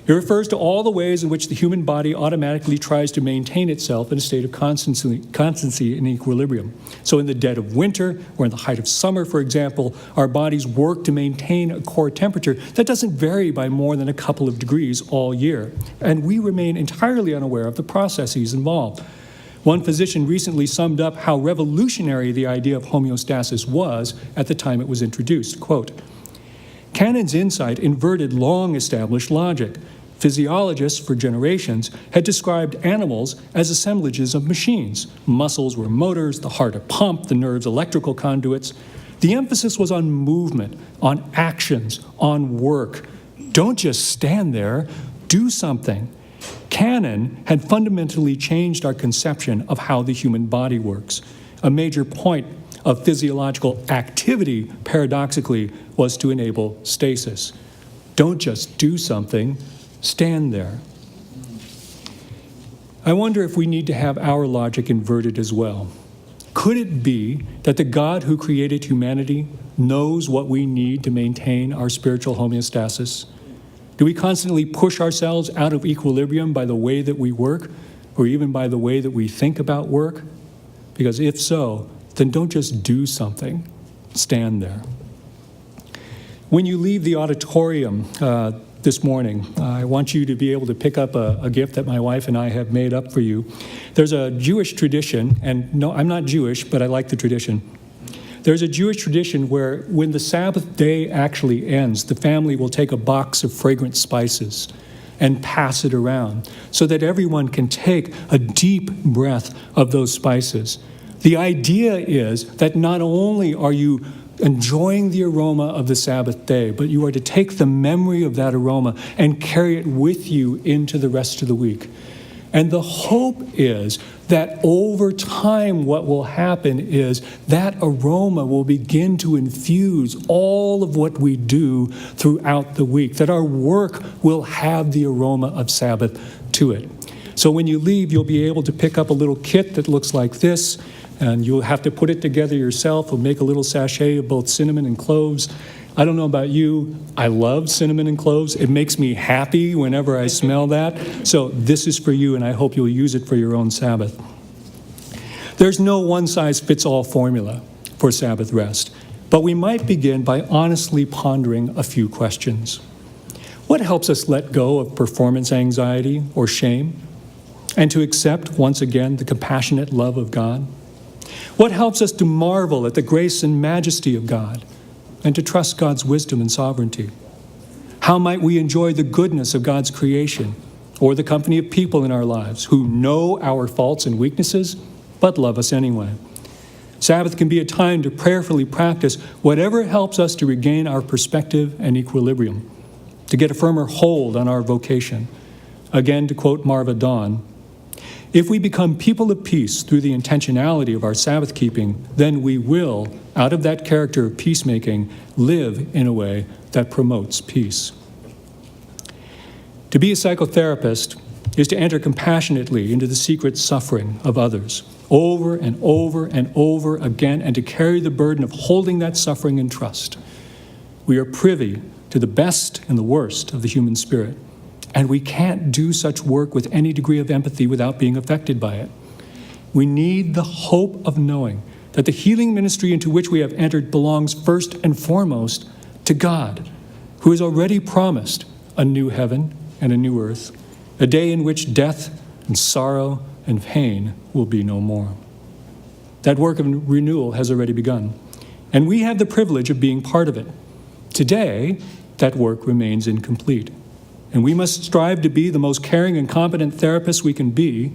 It refers to all the ways in which the human body automatically tries to maintain itself in a state of constancy and equilibrium. So in the dead of winter or in the height of summer, for example, our bodies work to maintain a core temperature that doesn't vary by more than a couple of degrees all year. And we remain entirely unaware of the processes involved. One physician recently summed up how revolutionary the idea of homeostasis was at the time it was introduced. Quote, Cannon's insight inverted long-established logic. Physiologists for generations had described animals as assemblages of machines. Muscles were motors, the heart a pump, the nerves electrical conduits. The emphasis was on movement, on actions, on work. Don't just stand there, do something. Cannon had fundamentally changed our conception of how the human body works. A major point of physiological activity, paradoxically, was to enable stasis. Don't just do something, stand there. I wonder if we need to have our logic inverted as well. Could it be that the God who created humanity knows what we need to maintain our spiritual homeostasis? Do we constantly push ourselves out of equilibrium by the way that we work, or even by the way that we think about work? Because if so, then don't just do something, stand there. When you leave the auditorium this morning, I want you to be able to pick up a gift that my wife and I have made up for you. There's a Jewish tradition, and no, I'm not Jewish, but I like the tradition. There's a Jewish tradition where when the Sabbath day actually ends, the family will take a box of fragrant spices and pass it around so that everyone can take a deep breath of those spices. The idea is that not only are you enjoying the aroma of the Sabbath day, but you are to take the memory of that aroma and carry it with you into the rest of the week. And the hope is that over time what will happen is that aroma will begin to infuse all of what we do throughout the week, that our work will have the aroma of Sabbath to it. So when you leave, you'll be able to pick up a little kit that looks like this, and you'll have to put it together yourself. We'll make a little sachet of both cinnamon and cloves. I don't know about you, I love cinnamon and cloves. It makes me happy whenever I smell that. So this is for you, and I hope you'll use it for your own Sabbath. There's no one-size-fits-all formula for Sabbath rest, but we might begin by honestly pondering a few questions. What helps us let go of performance anxiety or shame, and to accept, once again, the compassionate love of God? What helps us to marvel at the grace and majesty of God, and to trust God's wisdom and sovereignty? How might we enjoy the goodness of God's creation, or the company of people in our lives who know our faults and weaknesses, but love us anyway? Sabbath can be a time to prayerfully practice whatever helps us to regain our perspective and equilibrium, to get a firmer hold on our vocation. Again, to quote Marva Dawn, if we become people of peace through the intentionality of our Sabbath keeping, then we will, out of that character of peacemaking, live in a way that promotes peace. To be a psychotherapist is to enter compassionately into the secret suffering of others, over and over and over again, and to carry the burden of holding that suffering in trust. We are privy to the best and the worst of the human spirit, and we can't do such work with any degree of empathy without being affected by it. We need the hope of knowing that the healing ministry into which we have entered belongs first and foremost to God, who has already promised a new heaven and a new earth, a day in which death and sorrow and pain will be no more. That work of renewal has already begun, and we have the privilege of being part of it. Today, that work remains incomplete, and we must strive to be the most caring and competent therapists we can be,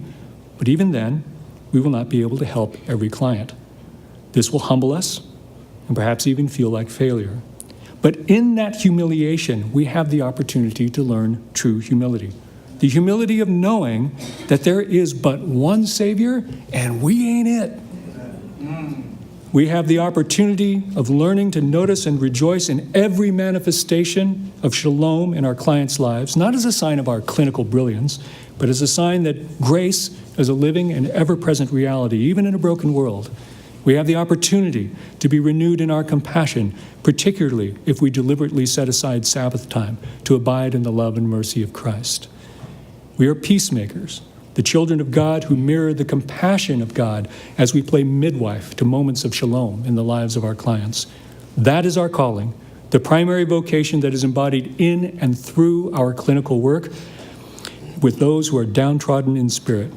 but even then, we will not be able to help every client. This will humble us and perhaps even feel like failure. But in that humiliation, we have the opportunity to learn true humility. The humility of knowing that there is but one Savior and we ain't it. We have the opportunity of learning to notice and rejoice in every manifestation of shalom in our clients' lives, not as a sign of our clinical brilliance, but as a sign that grace is a living and ever-present reality, even in a broken world. We have the opportunity to be renewed in our compassion, particularly if we deliberately set aside Sabbath time to abide in the love and mercy of Christ. We are peacemakers, the children of God who mirror the compassion of God as we play midwife to moments of shalom in the lives of our clients. That is our calling, the primary vocation that is embodied in and through our clinical work with those who are downtrodden in spirit.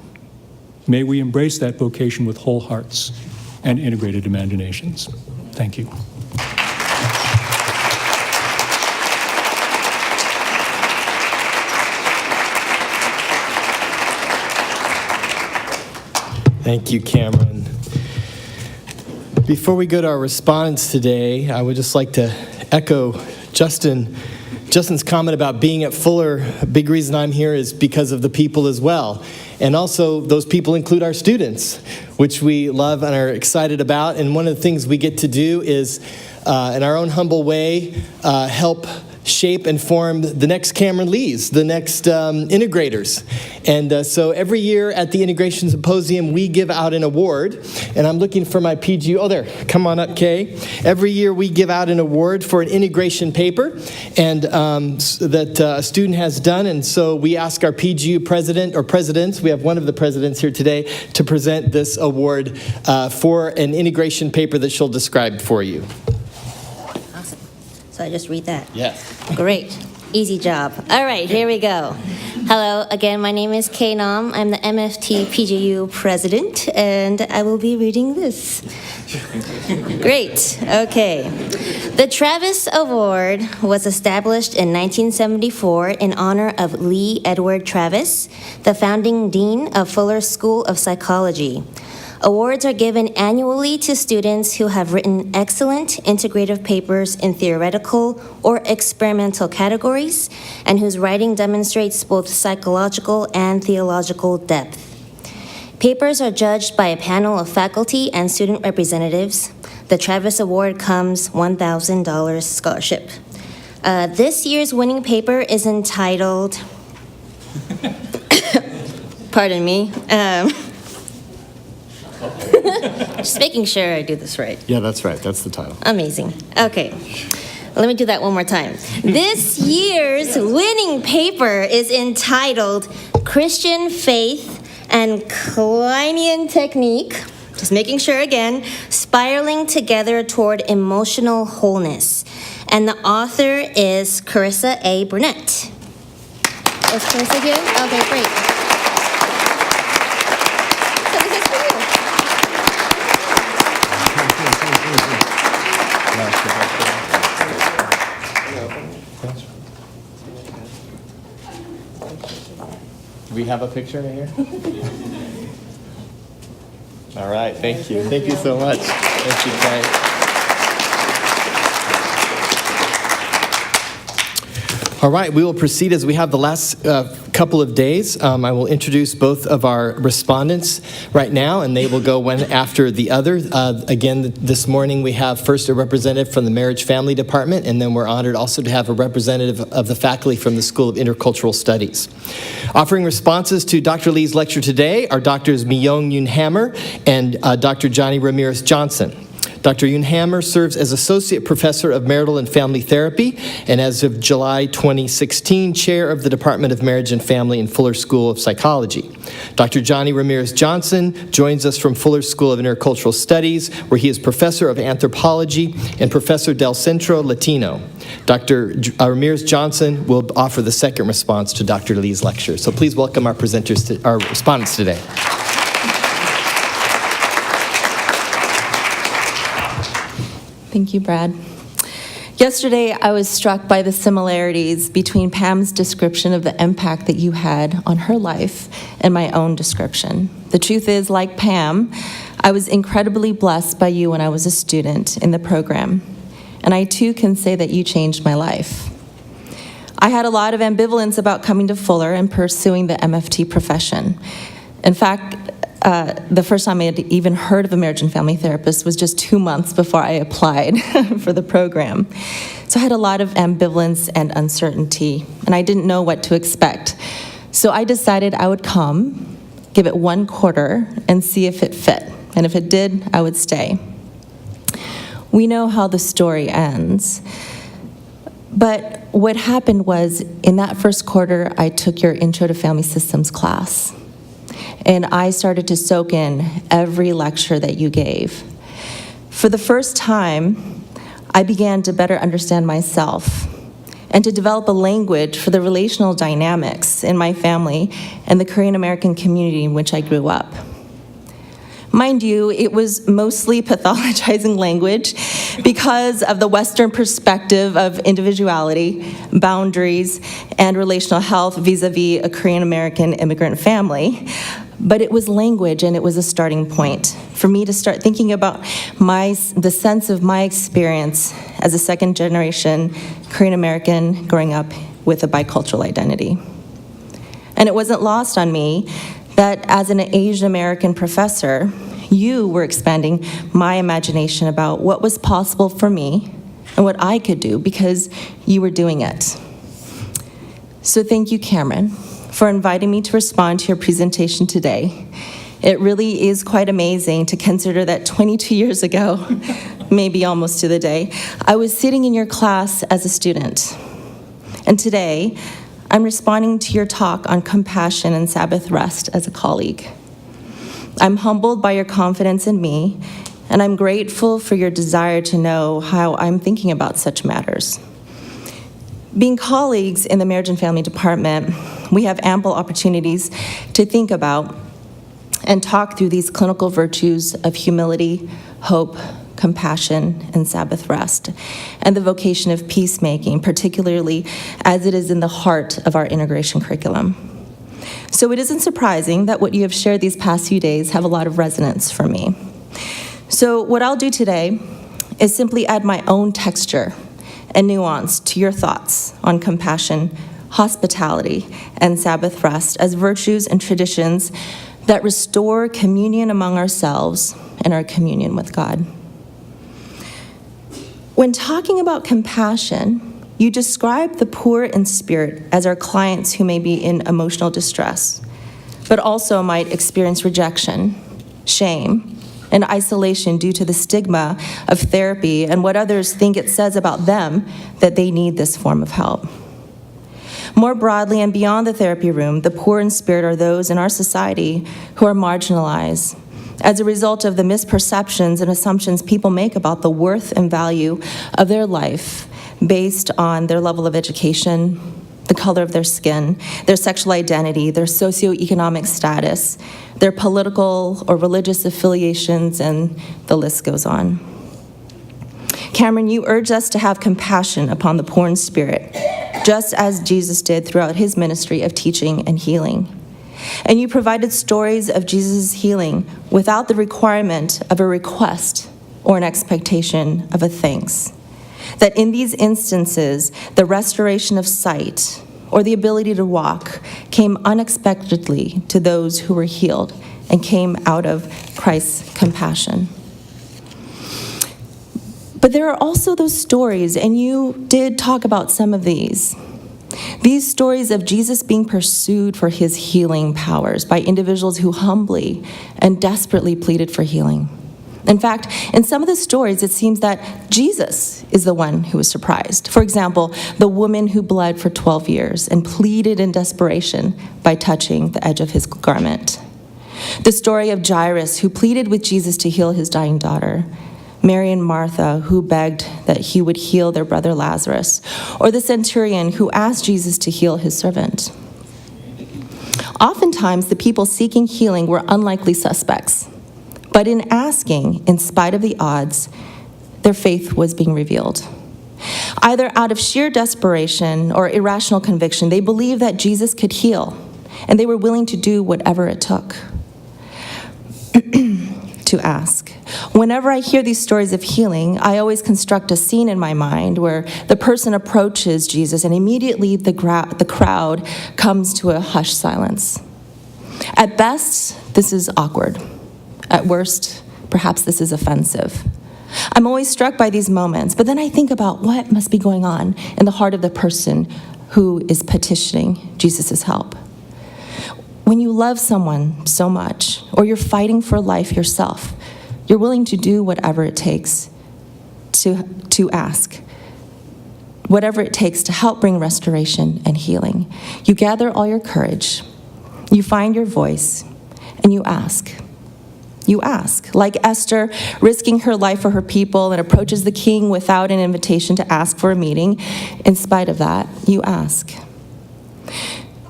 May we embrace that vocation with whole hearts and integrated imaginations. Thank you. Thank you, Cameron. Before we go to our respondents today, I would just like to echo Justin's comment about being at Fuller. A big reason I'm here is because of the people as well. And also, those people include our students, which we love and are excited about. And one of the things we get to do is, in our own humble way, help shape and form the next Cameron Lees, the next integrators. And so every year at the Integration Symposium, we give out an award. And I'm looking for my PGU. Oh, there. Come on up, Kay. Every year we give out an award for an integration paper and that a student has done. And so we ask our PGU president or presidents, we have one of the presidents here today, to present this award for an integration paper that she'll describe for you. Awesome. So I just read that? Yes. Great. Easy job. All right, here we go. Hello, again, my name is Kay Nam. I'm the MFT PGU president, and I will be reading this. Great. Okay. The Travis Award was established in 1974 in honor of Lee Edward Travis, the founding dean of Fuller School of Psychology. Awards are given annually to students who have written excellent integrative papers in theoretical or experimental categories and whose writing demonstrates both psychological and theological depth. Papers are judged by a panel of faculty and student representatives. The Travis Award comes $1,000 scholarship. This year's winning paper is entitled, pardon me, just making sure I do this right. Yeah, that's right. That's the title. Amazing. Okay. Let me do that one more time. This year's winning paper is entitled Christian Faith and Kleinian Technique, just making sure again, Spiraling Together Toward Emotional Wholeness. And the author is Carissa A. Burnett. Is Carissa here? Okay, great. So this is for you. Do we have a picture right here? All right, thank you. Thank you so much. Thank you, Kay. All right, we will proceed as we have the last couple of days. I will introduce both of our respondents right now, and they will go one after the other. Again, this morning we have first a representative from the Marriage Family Department, and then we're honored also to have a representative of the faculty from the School of Intercultural Studies. Offering responses to Dr. Lee's lecture today are Drs. Myung Yoon Hammer and Dr. Johnny Ramirez Johnson. Dr. Yoon Hammer serves as Associate Professor of Marital and Family Therapy and as of July 2016, Chair of the Department of Marriage and Family in Fuller School of Psychology. Dr. Johnny Ramirez Johnson joins us from Fuller School of Intercultural Studies, where he is Professor of Anthropology and Professor del Centro Latino. Dr. Ramirez Johnson will offer the second response to Dr. Lee's lecture. So please welcome our presenters, our respondents today. Thank you, Brad. Yesterday, I was struck by the similarities between Pam's description of the impact that you had on her life and my own description. The truth is, like Pam, I was incredibly blessed by you when I was a student in the program, and I too can say that you changed my life. I had a lot of ambivalence about coming to Fuller and pursuing the MFT profession. In fact, the first time I had even heard of a marriage and family therapist was just 2 months before I applied for the program. So I had a lot of ambivalence and uncertainty, and I didn't know what to expect. So I decided I would come, give it 1 quarter, and see if it fit. and if it did, I would stay. We know how the story ends. But what happened was, in that first quarter, I took your Intro to Family Systems class. And I started to soak in every lecture that you gave. For the first time, I began to better understand myself and to develop a language for the relational dynamics in my family and the Korean American community in which I grew up. Mind you, it was mostly pathologizing language because of the Western perspective of individuality, boundaries, and relational health vis-a-vis a Korean American immigrant family. But it was language, and it was a starting point for me to start thinking about the sense of my experience as a second-generation Korean American growing up with a bicultural identity. And it wasn't lost on me that as an Asian American professor, you were expanding my imagination about what was possible for me and what I could do because you were doing it. So thank you, Cameron, for inviting me to respond to your presentation today. It really is quite amazing to consider that 22 years ago, maybe almost to the day, I was sitting in your class as a student. And today, I'm responding to your talk on compassion and Sabbath rest as a colleague. I'm humbled by your confidence in me, and I'm grateful for your desire to know how I'm thinking about such matters. Being colleagues in the Marriage and Family Department, we have ample opportunities to think about and talk through these clinical virtues of humility, hope, compassion, and Sabbath rest, and the vocation of peacemaking, particularly as it is in the heart of our integration curriculum. So it isn't surprising that what you have shared these past few days have a lot of resonance for me. So what I'll do today is simply add my own texture and nuance to your thoughts on compassion, hospitality, and Sabbath rest as virtues and traditions that restore communion among ourselves and our communion with God. When talking about compassion, you describe the poor in spirit as our clients who may be in emotional distress, but also might experience rejection, shame, and isolation due to the stigma of therapy and what others think it says about them that they need this form of help. More broadly and beyond the therapy room, the poor in spirit are those in our society who are marginalized as a result of the misperceptions and assumptions people make about the worth and value of their life based on their level of education, the color of their skin, their sexual identity, their socioeconomic status, their political or religious affiliations, and the list goes on. Cameron, you urge us to have compassion upon the poor in spirit, just as Jesus did throughout his ministry of teaching and healing. And you provided stories of Jesus' healing without the requirement of a request or an expectation of a thanks. That in these instances, the restoration of sight or the ability to walk came unexpectedly to those who were healed and came out of Christ's compassion. But there are also those stories, and you did talk about some of these. These stories of Jesus being pursued for his healing powers by individuals who humbly and desperately pleaded for healing. In fact, in some of the stories, it seems that Jesus is the one who was surprised. For example, the woman who bled for 12 years and pleaded in desperation by touching the edge of his garment. The story of Jairus, who pleaded with Jesus to heal his dying daughter. Mary and Martha, who begged that he would heal their brother Lazarus. Or the centurion who asked Jesus to heal his servant. Oftentimes, the people seeking healing were unlikely suspects. But in asking, in spite of the odds, their faith was being revealed. Either out of sheer desperation or irrational conviction, they believed that Jesus could heal, and they were willing to do whatever it took to ask. Whenever I hear these stories of healing, I always construct a scene in my mind where the person approaches Jesus and immediately the crowd comes to a hushed silence. At best, this is awkward. At worst, perhaps this is offensive. I'm always struck by these moments, but then I think about what must be going on in the heart of the person who is petitioning Jesus' help. When you love someone so much, or you're fighting for life yourself, you're willing to do whatever it takes to ask, whatever it takes to help bring restoration and healing. You gather all your courage, you find your voice, and you ask. You ask, like Esther, risking her life for her people and approaches the king without an invitation to ask for a meeting. In spite of that, you ask.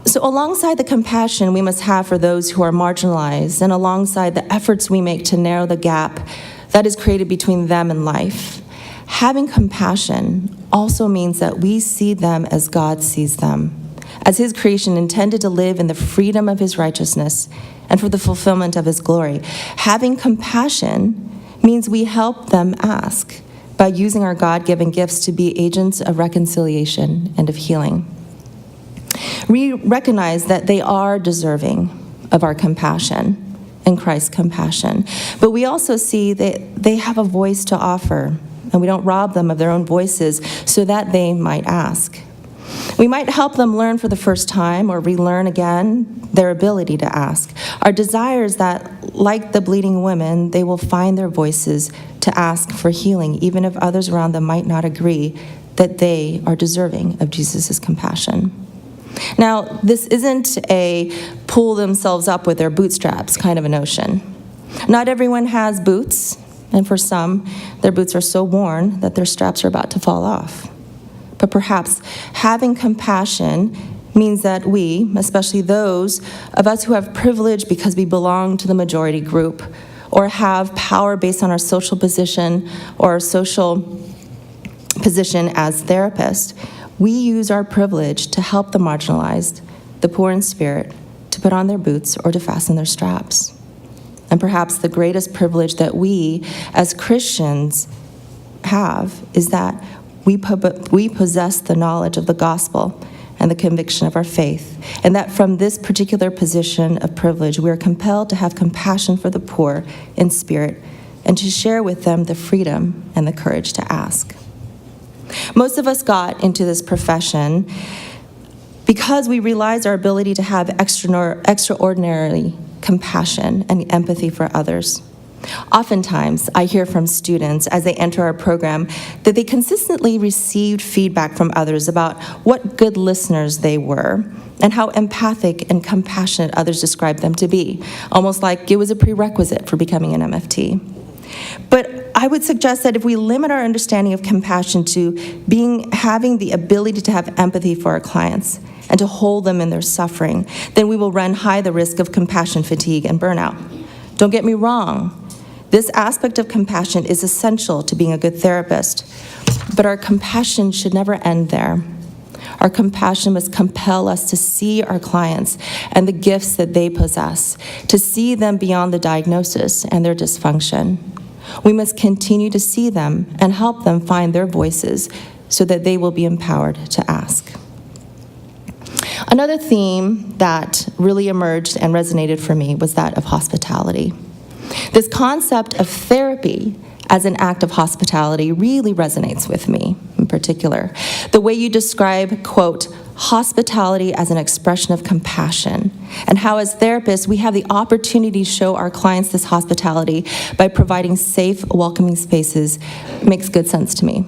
So alongside the compassion we must have for those who are marginalized, and alongside the efforts we make to narrow the gap that is created between them and life, having compassion also means that we see them as God sees them, as his creation intended to live in the freedom of his righteousness and for the fulfillment of his glory. Having compassion means we help them ask by using our God-given gifts to be agents of reconciliation and of healing. We recognize that they are deserving of our compassion and Christ's compassion, but we also see that they have a voice to offer, and we don't rob them of their own voices so that they might ask. We might help them learn for the first time or relearn again their ability to ask. Our desire is that, like the bleeding women, they will find their voices to ask for healing, even if others around them might not agree that they are deserving of Jesus' compassion. Now, this isn't a pull themselves up with their bootstraps kind of a notion. Not everyone has boots, and for some, their boots are so worn that their straps are about to fall off. But perhaps having compassion means that we, especially those of us who have privilege because we belong to the majority group, or have power based on our social position or our social position as therapists, we use our privilege to help the marginalized, the poor in spirit, to put on their boots or to fasten their straps. And perhaps the greatest privilege that we as Christians have is that we possess the knowledge of the gospel and the conviction of our faith, and that from this particular position of privilege, we are compelled to have compassion for the poor in spirit and to share with them the freedom and the courage to ask. Most of us got into this profession because we realized our ability to have extraordinary compassion and empathy for others. Oftentimes, I hear from students as they enter our program that they consistently received feedback from others about what good listeners they were and how empathic and compassionate others described them to be, almost like it was a prerequisite for becoming an MFT. But I would suggest that if we limit our understanding of compassion to having the ability to have empathy for our clients and to hold them in their suffering, then we will run high the risk of compassion fatigue and burnout. Don't get me wrong. This aspect of compassion is essential to being a good therapist, but our compassion should never end there. Our compassion must compel us to see our clients and the gifts that they possess, to see them beyond the diagnosis and their dysfunction. We must continue to see them and help them find their voices so that they will be empowered to ask. Another theme that really emerged and resonated for me was that of hospitality. This concept of therapy as an act of hospitality really resonates with me in particular. The way you describe, quote, hospitality as an expression of compassion, and how as therapists we have the opportunity to show our clients this hospitality by providing safe, welcoming spaces makes good sense to me.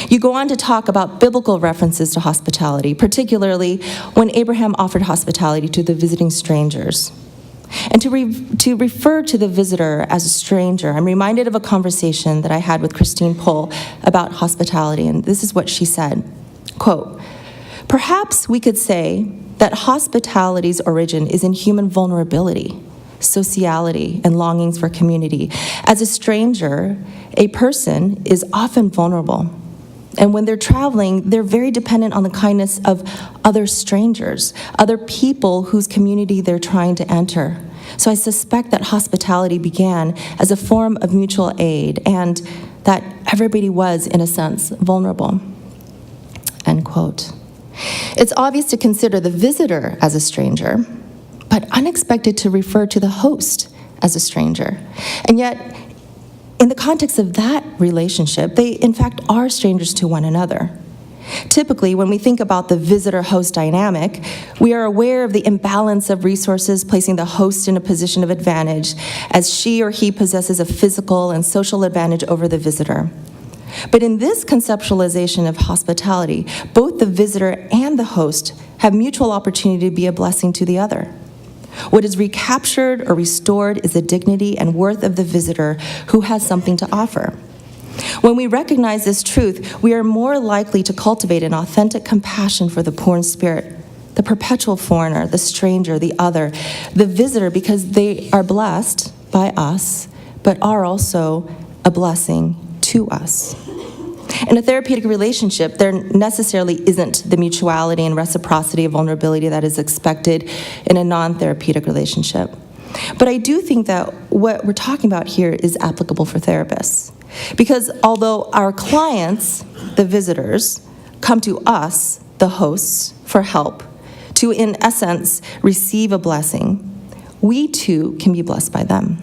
You go on to talk about biblical references to hospitality, particularly when Abraham offered hospitality to the visiting strangers. And to refer to the visitor as a stranger, I'm reminded of a conversation that I had with Christine Pohl about hospitality, and this is what she said, quote, "Perhaps we could say that hospitality's origin is in human vulnerability, sociality, and longings for community. As a stranger, a person is often vulnerable. And when they're traveling, they're very dependent on the kindness of other strangers, other people whose community they're trying to enter. So I suspect that hospitality began as a form of mutual aid and that everybody was, in a sense, vulnerable." End quote. It's obvious to consider the visitor as a stranger, but unexpected to refer to the host as a stranger. And yet, in the context of that relationship, they in fact are strangers to one another. Typically, when we think about the visitor-host dynamic, we are aware of the imbalance of resources, placing the host in a position of advantage as she or he possesses a physical and social advantage over the visitor. But in this conceptualization of hospitality, both the visitor and the host have mutual opportunity to be a blessing to the other. What is recaptured or restored is the dignity and worth of the visitor who has something to offer. When we recognize this truth, we are more likely to cultivate an authentic compassion for the poor in spirit, the perpetual foreigner, the stranger, the other, the visitor, because they are blessed by us, but are also a blessing to us. In a therapeutic relationship, there necessarily isn't the mutuality and reciprocity of vulnerability that is expected in a non-therapeutic relationship. But I do think that what we're talking about here is applicable for therapists. Because although our clients, the visitors, come to us, the hosts, for help, to in essence receive a blessing, we too can be blessed by them.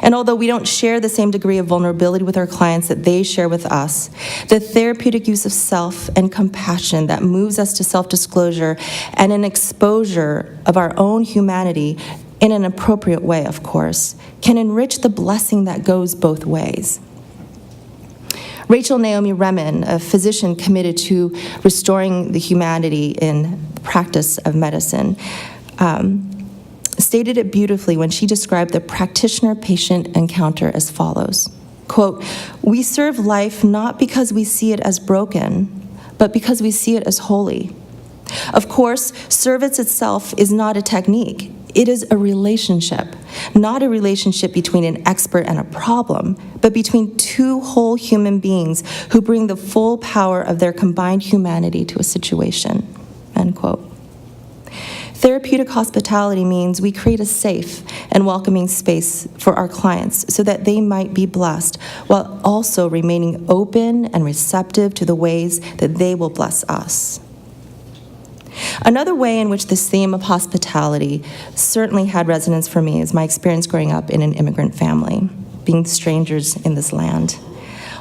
And although we don't share the same degree of vulnerability with our clients that they share with us, the therapeutic use of self and compassion that moves us to self-disclosure and an exposure of our own humanity in an appropriate way, of course, can enrich the blessing that goes both ways. Rachel Naomi Remen, a physician committed to restoring the humanity in the practice of medicine, stated it beautifully when she described the practitioner-patient encounter as follows, quote, "We serve life not because we see it as broken, but because we see it as holy. Of course, service itself is not a technique. It is a relationship, not a relationship between an expert and a problem, but between two whole human beings who bring the full power of their combined humanity to a situation," end quote. Therapeutic hospitality means we create a safe and welcoming space for our clients so that they might be blessed while also remaining open and receptive to the ways that they will bless us. Another way in which this theme of hospitality certainly had resonance for me is my experience growing up in an immigrant family, being strangers in this land.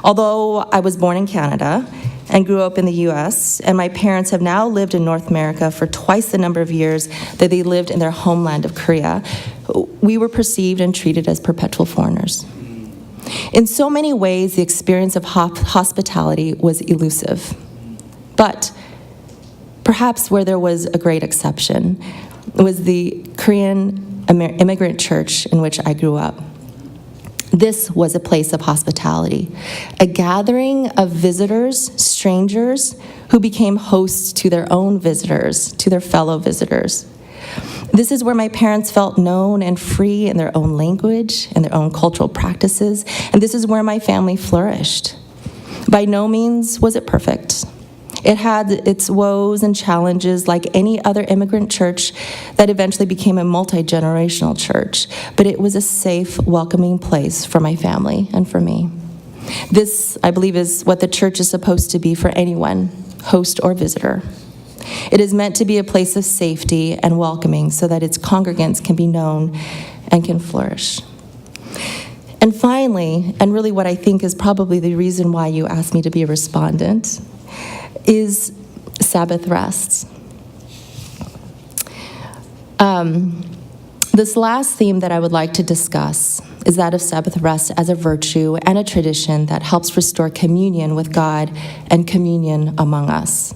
Although I was born in Canada and grew up in the US, and my parents have now lived in North America for twice the number of years that they lived in their homeland of Korea, we were perceived and treated as perpetual foreigners. In so many ways, the experience of hospitality was elusive. But perhaps where there was a great exception was the Korean immigrant church in which I grew up. This was a place of hospitality, a gathering of visitors, strangers, who became hosts to their own visitors, to their fellow visitors. This is where my parents felt known and free in their own language and their own cultural practices, and this is where my family flourished. By no means was it perfect. It had its woes and challenges like any other immigrant church that eventually became a multi-generational church, but it was a safe, welcoming place for my family and for me. This, I believe, is what the church is supposed to be for anyone, host or visitor. It is meant to be a place of safety and welcoming so that its congregants can be known and can flourish. And finally, and really what I think is probably the reason why you asked me to be a respondent, is Sabbath rests. This last theme that I would like to discuss is that of Sabbath rest as a virtue and a tradition that helps restore communion with God and communion among us.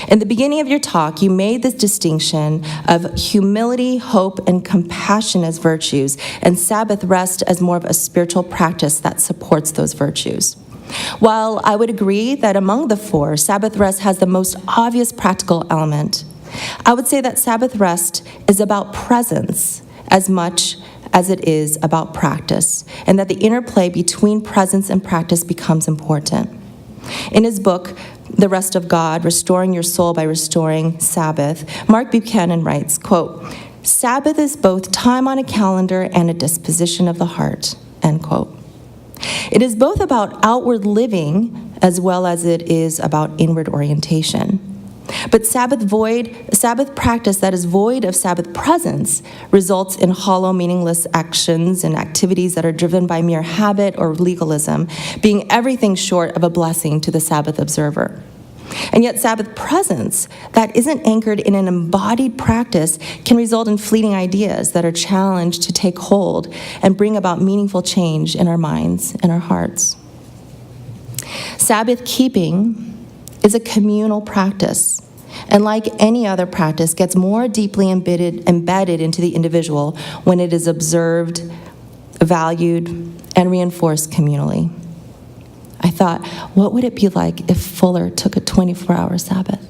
In the beginning of your talk, you made this distinction of humility, hope, and compassion as virtues, and Sabbath rest as more of a spiritual practice that supports those virtues. While I would agree that among the four, Sabbath rest has the most obvious practical element, I would say that Sabbath rest is about presence as much as it is about practice, and that the interplay between presence and practice becomes important. In his book, The Rest of God, Restoring Your Soul by Restoring Sabbath, Mark Buchanan writes, quote, "Sabbath is both time on a calendar and a disposition of the heart," end quote. It is both about outward living as well as it is about inward orientation. But Sabbath practice that is void of Sabbath presence results in hollow, meaningless actions and activities that are driven by mere habit or legalism, being everything short of a blessing to the Sabbath observer. And yet Sabbath presence that isn't anchored in an embodied practice can result in fleeting ideas that are challenged to take hold and bring about meaningful change in our minds and our hearts. Sabbath keeping is a communal practice, and like any other practice, gets more deeply embedded into the individual when it is observed, valued, and reinforced communally. I thought, what would it be like if Fuller took a 24-hour Sabbath?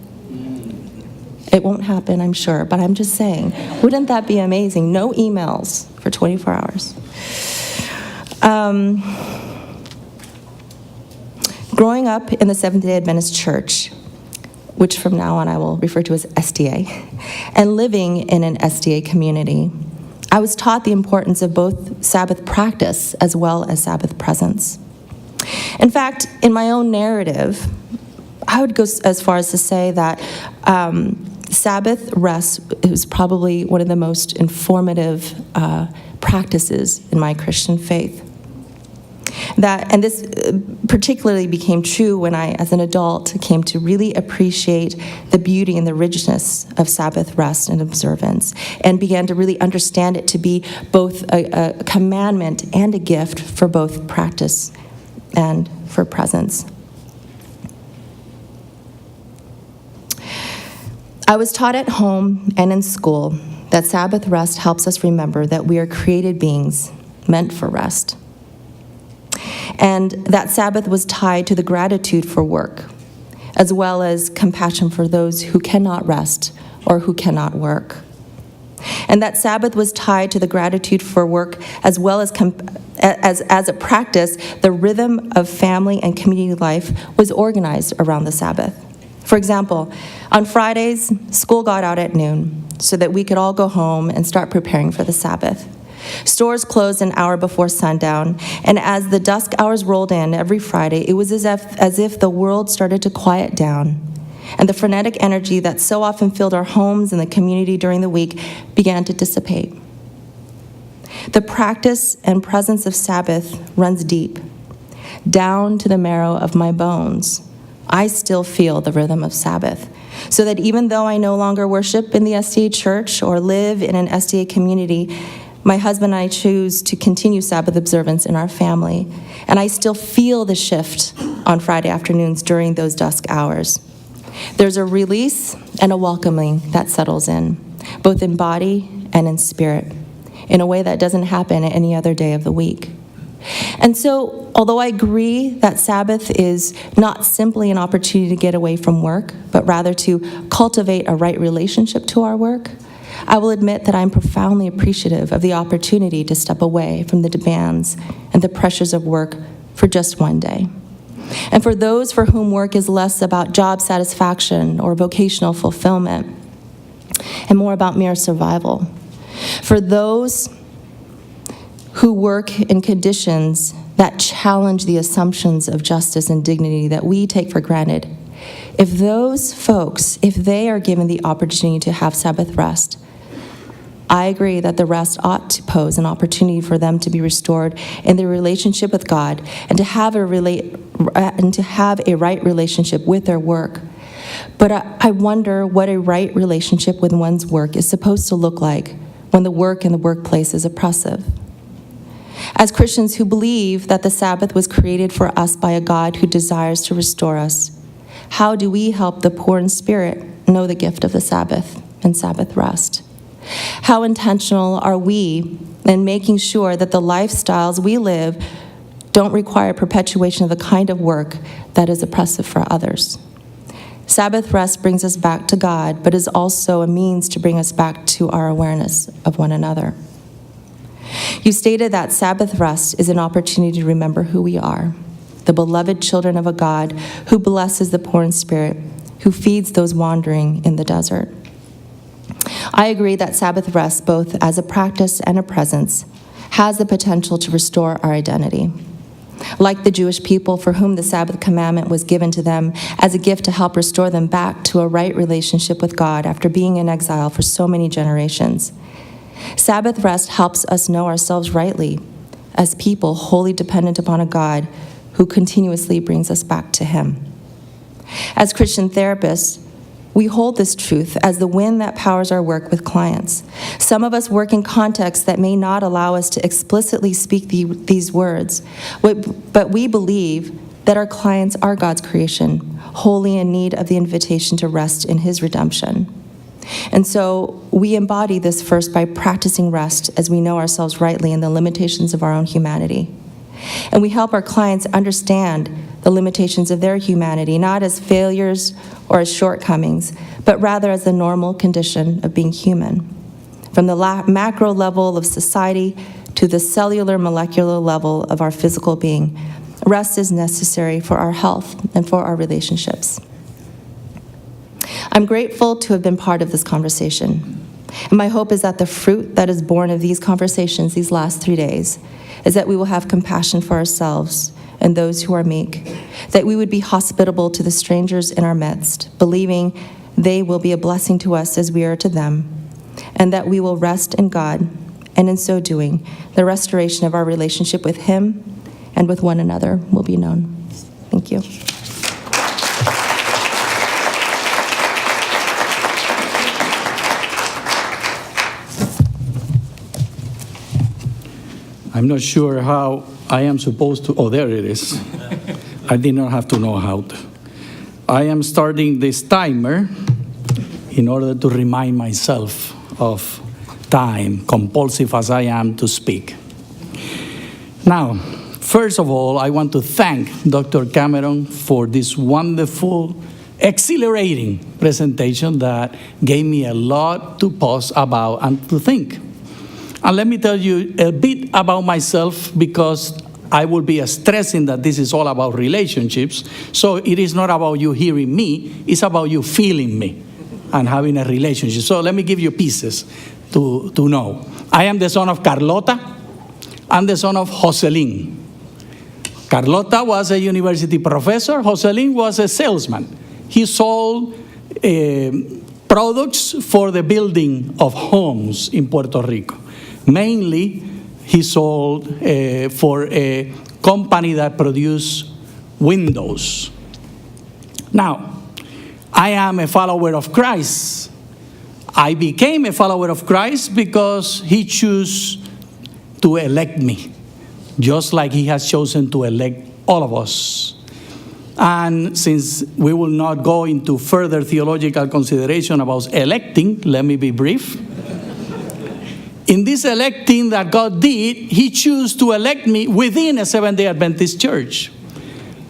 It won't happen, I'm sure, but I'm just saying, wouldn't that be amazing? No emails for 24 hours. Growing up in the Seventh-day Adventist Church, which from now on I will refer to as SDA, and living in an SDA community, I was taught the importance of both Sabbath practice as well as Sabbath presence. In fact, in my own narrative, I would go as far as to say that Sabbath rest is probably one of the most informative practices in my Christian faith. And this particularly became true when I, as an adult, came to really appreciate the beauty and the richness of Sabbath rest and observance, and began to really understand it to be both a commandment and a gift for both practice and for presence. I was taught at home and in school that Sabbath rest helps us remember that we are created beings meant for rest, and that Sabbath was tied to the gratitude for work, as well as compassion for those who cannot rest or who cannot work. And that Sabbath was tied to the gratitude for work, as well as as a practice, the rhythm of family and community life was organized around the Sabbath. For example, on Fridays, school got out at noon so that we could all go home and start preparing for the Sabbath. Stores closed an hour before sundown, and as the dusk hours rolled in every Friday, it was as if the world started to quiet down, and the frenetic energy that so often filled our homes and the community during the week began to dissipate. The practice and presence of Sabbath runs deep, down to the marrow of my bones. I still feel the rhythm of Sabbath, so that even though I no longer worship in the SDA church or live in an SDA community, my husband and I choose to continue Sabbath observance in our family, and I still feel the shift on Friday afternoons during those dusk hours. There's a release and a welcoming that settles in, both in body and in spirit, in a way that doesn't happen any other day of the week. And so, although I agree that Sabbath is not simply an opportunity to get away from work, but rather to cultivate a right relationship to our work, I will admit that I'm profoundly appreciative of the opportunity to step away from the demands and the pressures of work for just one day. And for those for whom work is less about job satisfaction or vocational fulfillment, and more about mere survival, for those who work in conditions that challenge the assumptions of justice and dignity that we take for granted, if those folks, if they are given the opportunity to have Sabbath rest, I agree that the rest ought to pose an opportunity for them to be restored in their relationship with God and to have a right relationship with their work. But I wonder what a right relationship with one's work is supposed to look like when the work in the workplace is oppressive. As Christians who believe that the Sabbath was created for us by a God who desires to restore us, how do we help the poor in spirit know the gift of the Sabbath and Sabbath rest? How intentional are we in making sure that the lifestyles we live don't require perpetuation of the kind of work that is oppressive for others? Sabbath rest brings us back to God, but is also a means to bring us back to our awareness of one another. You stated that Sabbath rest is an opportunity to remember who we are, the beloved children of a God who blesses the poor in spirit, who feeds those wandering in the desert. I agree that Sabbath rest, both as a practice and a presence, has the potential to restore our identity. Like the Jewish people for whom the Sabbath commandment was given to them as a gift to help restore them back to a right relationship with God after being in exile for so many generations. Sabbath rest helps us know ourselves rightly as people wholly dependent upon a God who continuously brings us back to Him. As Christian therapists, we hold this truth as the wind that powers our work with clients. Some of us work in contexts that may not allow us to explicitly speak these words, but we believe that our clients are God's creation, wholly in need of the invitation to rest in His redemption. And so we embody this first by practicing rest as we know ourselves rightly in the limitations of our own humanity. And we help our clients understand the limitations of their humanity, not as failures or as shortcomings, but rather as the normal condition of being human. From the macro level of society to the cellular, molecular level of our physical being, rest is necessary for our health and for our relationships. I'm grateful to have been part of this conversation. And my hope is that the fruit that is born of these conversations these last 3 days is that we will have compassion for ourselves and those who are meek, that we would be hospitable to the strangers in our midst, believing they will be a blessing to us as we are to them, and that we will rest in God, and in so doing, the restoration of our relationship with Him and with one another will be known. Thank you. I'm not sure how I am supposed to, oh, there it is. I did not have to know how to. I am starting this timer in order to remind myself of time, compulsive as I am to speak. Now, first of all, I want to thank Dr. Cameron for this wonderful, exhilarating presentation that gave me a lot to pause about and to think. And let me tell you a bit about myself, because I will be stressing that this is all about relationships. So it is not about you hearing me, it's about you feeling me and having a relationship. So let me give you pieces to know. I am the son of Carlota and the son of Joselin. Carlota was a university professor. Joselin was a salesman. He sold products for the building of homes in Puerto Rico. Mainly, he sold for a company that produced windows. Now, I am a follower of Christ. I became a follower of Christ because He chose to elect me, just like He has chosen to elect all of us. And since we will not go into further theological consideration about electing, let me be brief. In this electing that God did, He chose to elect me within a Seventh-day Adventist church.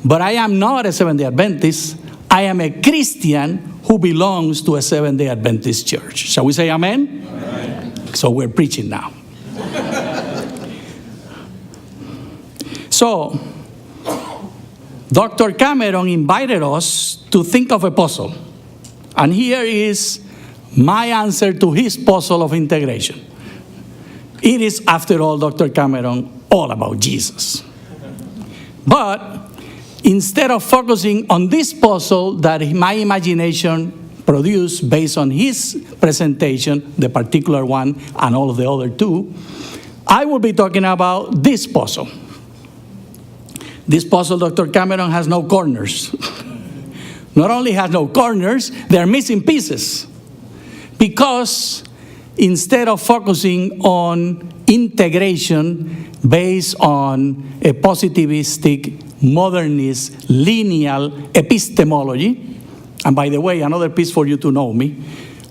But I am not a Seventh-day Adventist. I am a Christian who belongs to a Seventh-day Adventist church. Shall we say amen? Amen. So we're preaching now. So, Dr. Cameron invited us to think of a puzzle. And here is my answer to his puzzle of integration. It is, after all, Dr. Cameron, all about Jesus. But instead of focusing on this puzzle that my imagination produced based on his presentation, the particular one and all of the other two, I will be talking about this puzzle. This puzzle, Dr. Cameron, has no corners. Not only has no corners, they're missing pieces. Because instead of focusing on integration based on a positivistic, modernist, lineal epistemology, and by the way, another piece for you to know me,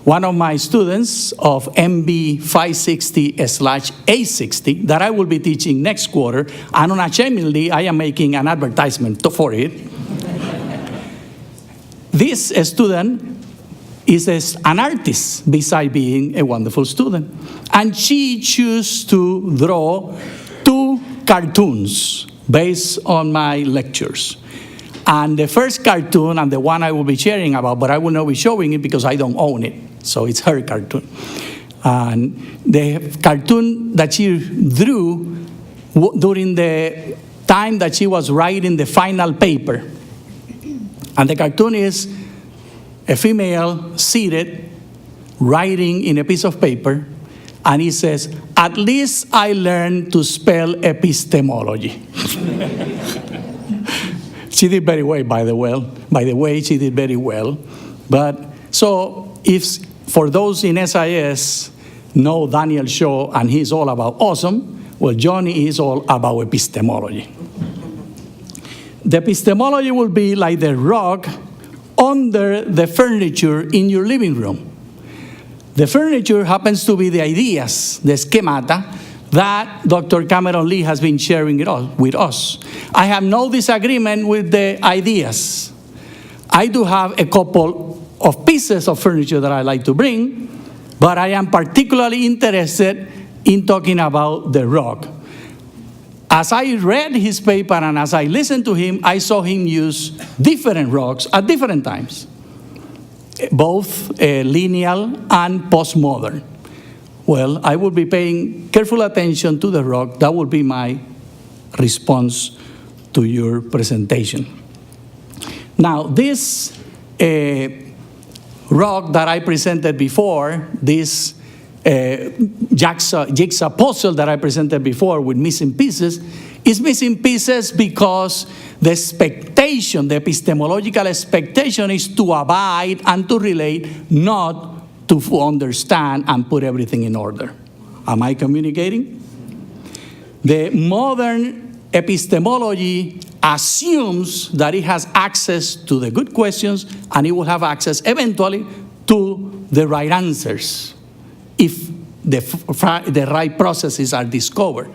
one of my students of MB 560/A60 that I will be teaching next quarter, and unashamedly, I am making an advertisement for it. This student is an artist beside being a wonderful student. And she chose to draw 2 cartoons based on my lectures. And the first cartoon, and the one I will be sharing about, but I will not be showing it because I don't own it. So it's her cartoon. And the cartoon that she drew during the time that she was writing the final paper. And the cartoon is a female seated, writing in a piece of paper, and he says, "At least I learned to spell epistemology." She did very well, by the way, she did very well. But so if for those in SIS know Daniel Shaw and he's all about awesome, well, Johnny is all about epistemology. The epistemology will be like the rug under the furniture in your living room. The furniture happens to be the ideas, the schemata, that Dr. Cameron Lee has been sharing it all with us. I have no disagreement with the ideas. I do have a couple of pieces of furniture that I like to bring, but I am particularly interested in talking about the rug. As I read his paper and as I listened to him, I saw him use different rugs at different times, both lineal and postmodern. Well, I will be paying careful attention to the rug. That will be my response to your presentation. Now, this rug that I presented before, this jigsaw puzzle that I presented before with missing pieces, is missing pieces because the expectation, the epistemological expectation is to abide and to relate, not to understand and put everything in order. Am I communicating? The modern epistemology assumes that it has access to the good questions and it will have access eventually to the right answers if the right processes are discovered.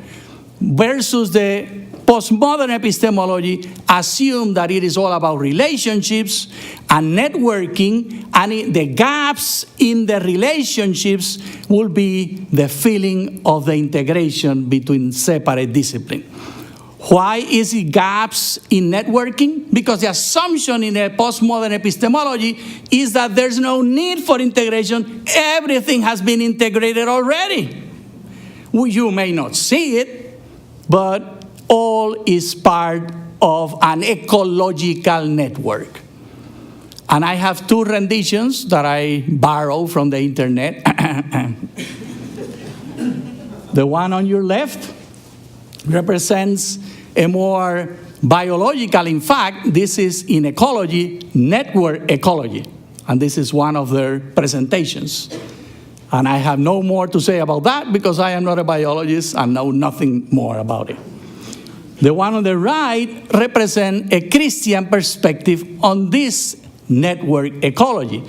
Versus the postmodern epistemology assume that it is all about relationships and networking, and the gaps in the relationships will be the feeling of the integration between separate disciplines. Why is it gaps in networking? Because the assumption in a postmodern epistemology is that there's no need for integration. Everything has been integrated already. Well, you may not see it, but all is part of an ecological network. And I have two renditions that I borrow from the internet. The one on your left represents a more biological, in fact, this is in ecology, network ecology. And this is one of their presentations. And I have no more to say about that because I am not a biologist and know nothing more about it. The one on the right represents a Christian perspective on this network ecology.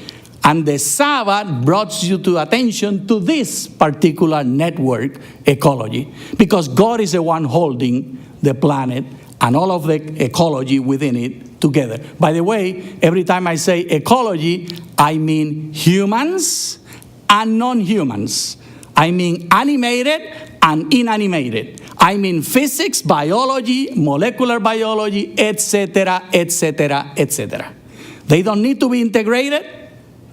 And the Sabbath brought you to attention to this particular network ecology because God is the one holding the planet and all of the ecology within it together. By the way, every time I say ecology, I mean humans and non-humans. I mean animated and inanimated. I mean physics, biology, molecular biology, etc., etc., etc. They don't need to be integrated.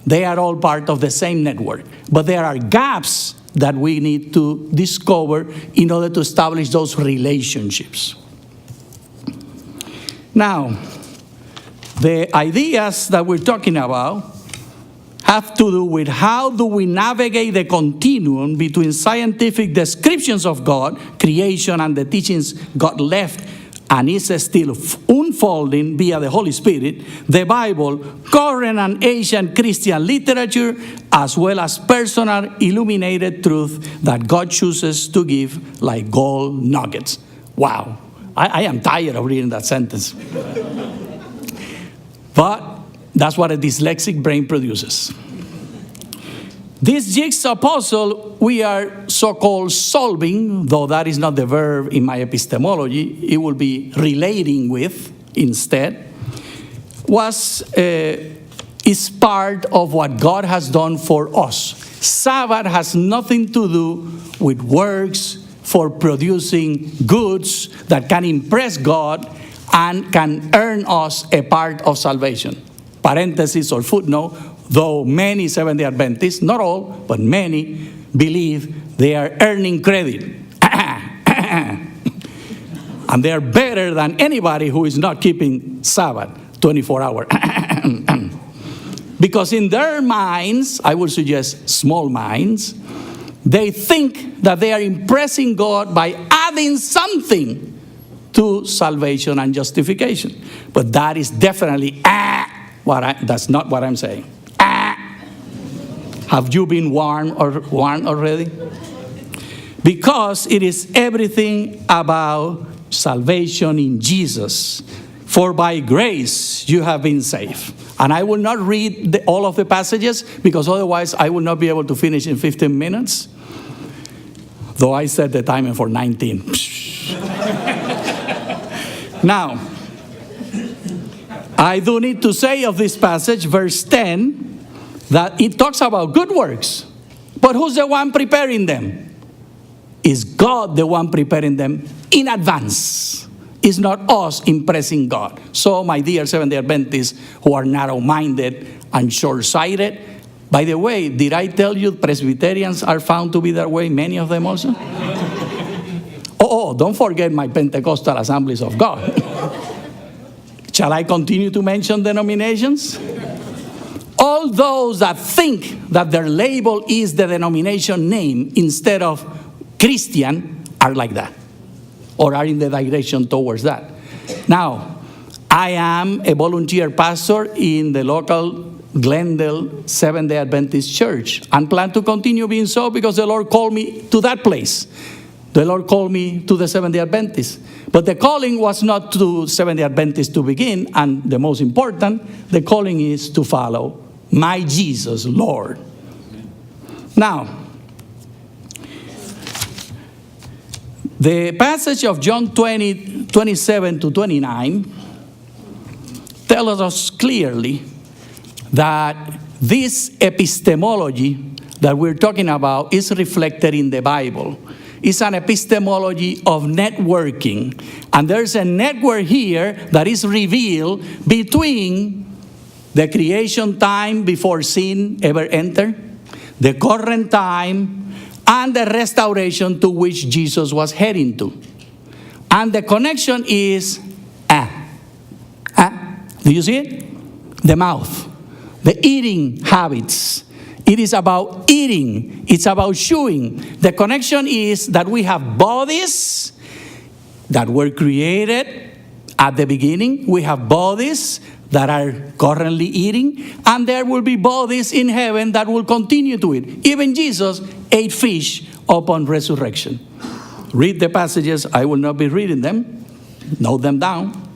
They are all part of the same network. But there are gaps that we need to discover in order to establish those relationships. Now, the ideas that we're talking about have to do with how do we navigate the continuum between scientific descriptions of God, creation, and the teachings God left and is still unfolding via the Holy Spirit, the Bible, current and ancient Christian literature, as well as personal illuminated truth that God chooses to give like gold nuggets. Wow, I am tired of reading that sentence. But that's what a dyslexic brain produces. This jigsaw puzzle we are so-called solving, though that is not the verb in my epistemology, it will be relating with instead, is part of what God has done for us. Sabbath has nothing to do with works for producing goods that can impress God and can earn us a part of salvation. Parenthesis or footnote, though many Seventh-day Adventists, not all, but many, believe they are earning credit. And they are better than anybody who is not keeping Sabbath 24 hours. Because in their minds, I would suggest small minds, they think that they are impressing God by adding something to salvation and justification. But that is definitely that's not what I'm saying. Have you been warned already? Because it is everything about salvation in Jesus. For by grace you have been saved. And I will not read all of the passages, because otherwise I will not be able to finish in 15 minutes. Though I set the timer for 19. Now, I do need to say of this passage, verse 10, that it talks about good works. But who's the one preparing them? Is God the one preparing them in advance? It's not us impressing God. So, my dear Seventh-day Adventists who are narrow-minded and short-sighted, by the way, did I tell you Presbyterians are found to be that way, many of them also? Don't forget my Pentecostal Assemblies of God. Shall I continue to mention denominations? All those that think that their label is the denomination name instead of Christian are like that, or are in the direction towards that. Now, I am a volunteer pastor in the local Glendale Seventh-day Adventist church, and plan to continue being so because the Lord called me to that place. The Lord called me to the Seventh-day Adventists. But the calling was not to Seventh-day Adventists to begin, and the most important, the calling is to follow my Jesus, Lord. Now, the passage of John 20, 27 to 29 tells us clearly that this epistemology that we're talking about is reflected in the Bible. It's an epistemology of networking. And there's a network here that is revealed between the creation time before sin ever entered, the current time, and the restoration to which Jesus was heading to. And the connection is, do you see it? The mouth, the eating habits. It is about eating. It's about chewing. The connection is that we have bodies that were created at the beginning. We have bodies that are currently eating. And there will be bodies in heaven that will continue to eat. Even Jesus ate fish upon resurrection. Read the passages. I will not be reading them. Note them down.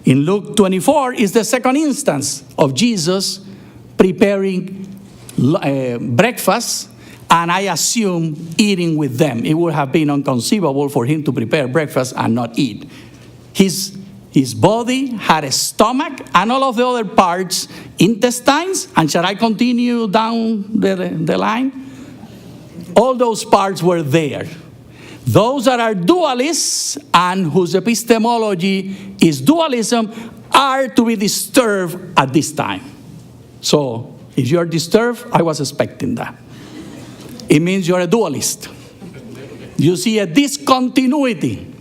In Luke 24 is the second instance of Jesus preparing breakfast, and I assume eating with them. It would have been inconceivable for him to prepare breakfast and not eat. His body had a stomach and all of the other parts, intestines, and shall I continue down the line? All those parts were there. Those that are dualists and whose epistemology is dualism are to be disturbed at this time. So, if you are disturbed, I was expecting that. It means you're a dualist. You see a discontinuity.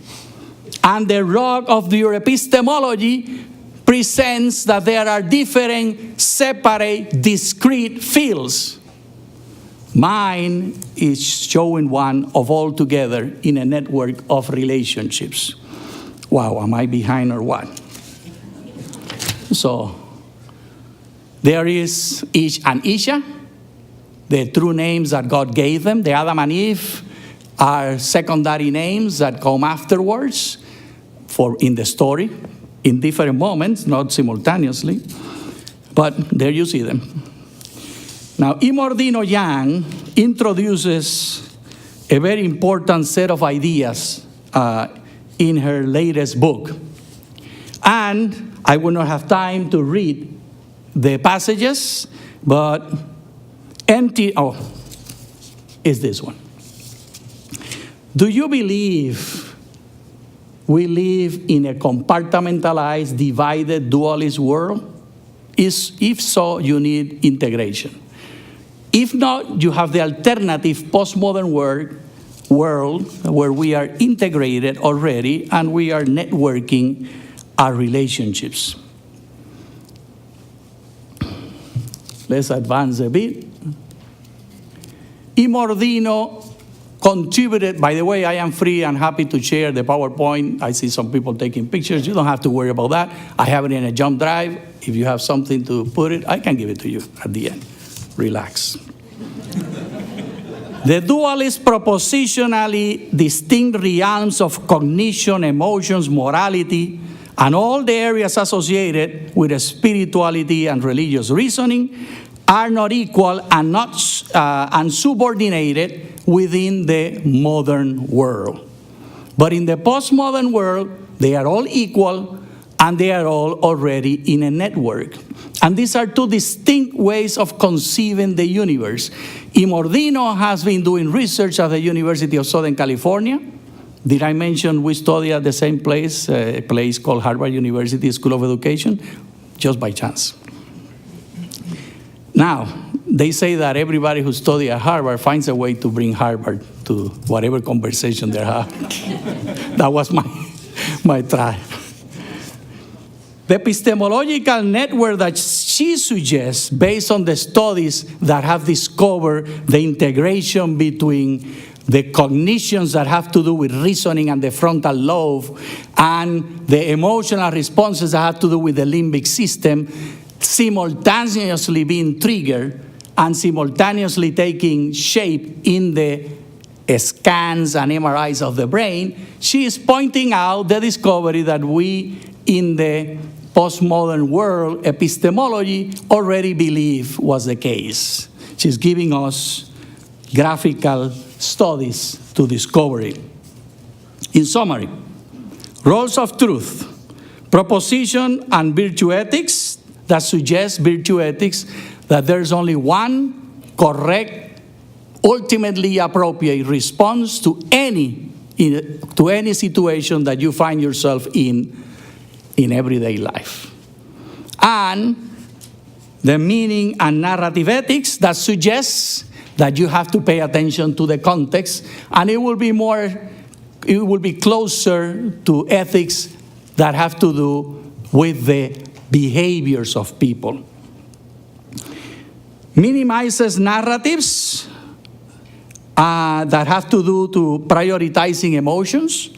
And the rock of your epistemology presents that there are different, separate, discrete fields. Mine is showing one of all together in a network of relationships. Wow, am I behind or what? So, there is Ish and Isha, the true names that God gave them. The Adam and Eve are secondary names that come afterwards in the story, in different moments, not simultaneously. But there you see them. Now, Imordino Yang introduces a very important set of ideas in her latest book. And I will not have time to read the passages, but is this one. Do you believe we live in a compartmentalized, divided, dualist world? If so, you need integration. If not, you have the alternative postmodern world where we are integrated already and we are networking our relationships. Let's advance a bit. Imordino contributed. By the way, I am free and happy to share the PowerPoint. I see some people taking pictures. You don't have to worry about that. I have it in a jump drive. If you have something to put it, I can give it to you at the end. Relax. The dualist propositionally distinct realms of cognition, emotions, morality, and all the areas associated with spirituality and religious reasoning are not equal and not unsubordinated within the modern world. But in the postmodern world, they are all equal and they are all already in a network. And these are two distinct ways of conceiving the universe. Imordino has been doing research at the University of Southern California. Did I mention we study at the same place, a place called Harvard University School of Education? Just by chance. Now, they say that everybody who studies at Harvard finds a way to bring Harvard to whatever conversation they have. That was my try. The epistemological network that she suggests, based on the studies that have discovered the integration between the cognitions that have to do with reasoning and the frontal lobe, and the emotional responses that have to do with the limbic system, simultaneously being triggered and simultaneously taking shape in the scans and MRIs of the brain, she is pointing out the discovery that we in the postmodern world epistemology already believe was the case. She's giving us graphical studies to discover it. In summary, roles of truth, proposition and virtue ethics that suggest virtue ethics, that there's only one correct, ultimately appropriate response to any situation that you find yourself in everyday life. And the meaning and narrative ethics that suggests that you have to pay attention to the context, and it will be closer to ethics that have to do with the behaviors of people. Minimizes narratives that have to do to prioritizing emotions,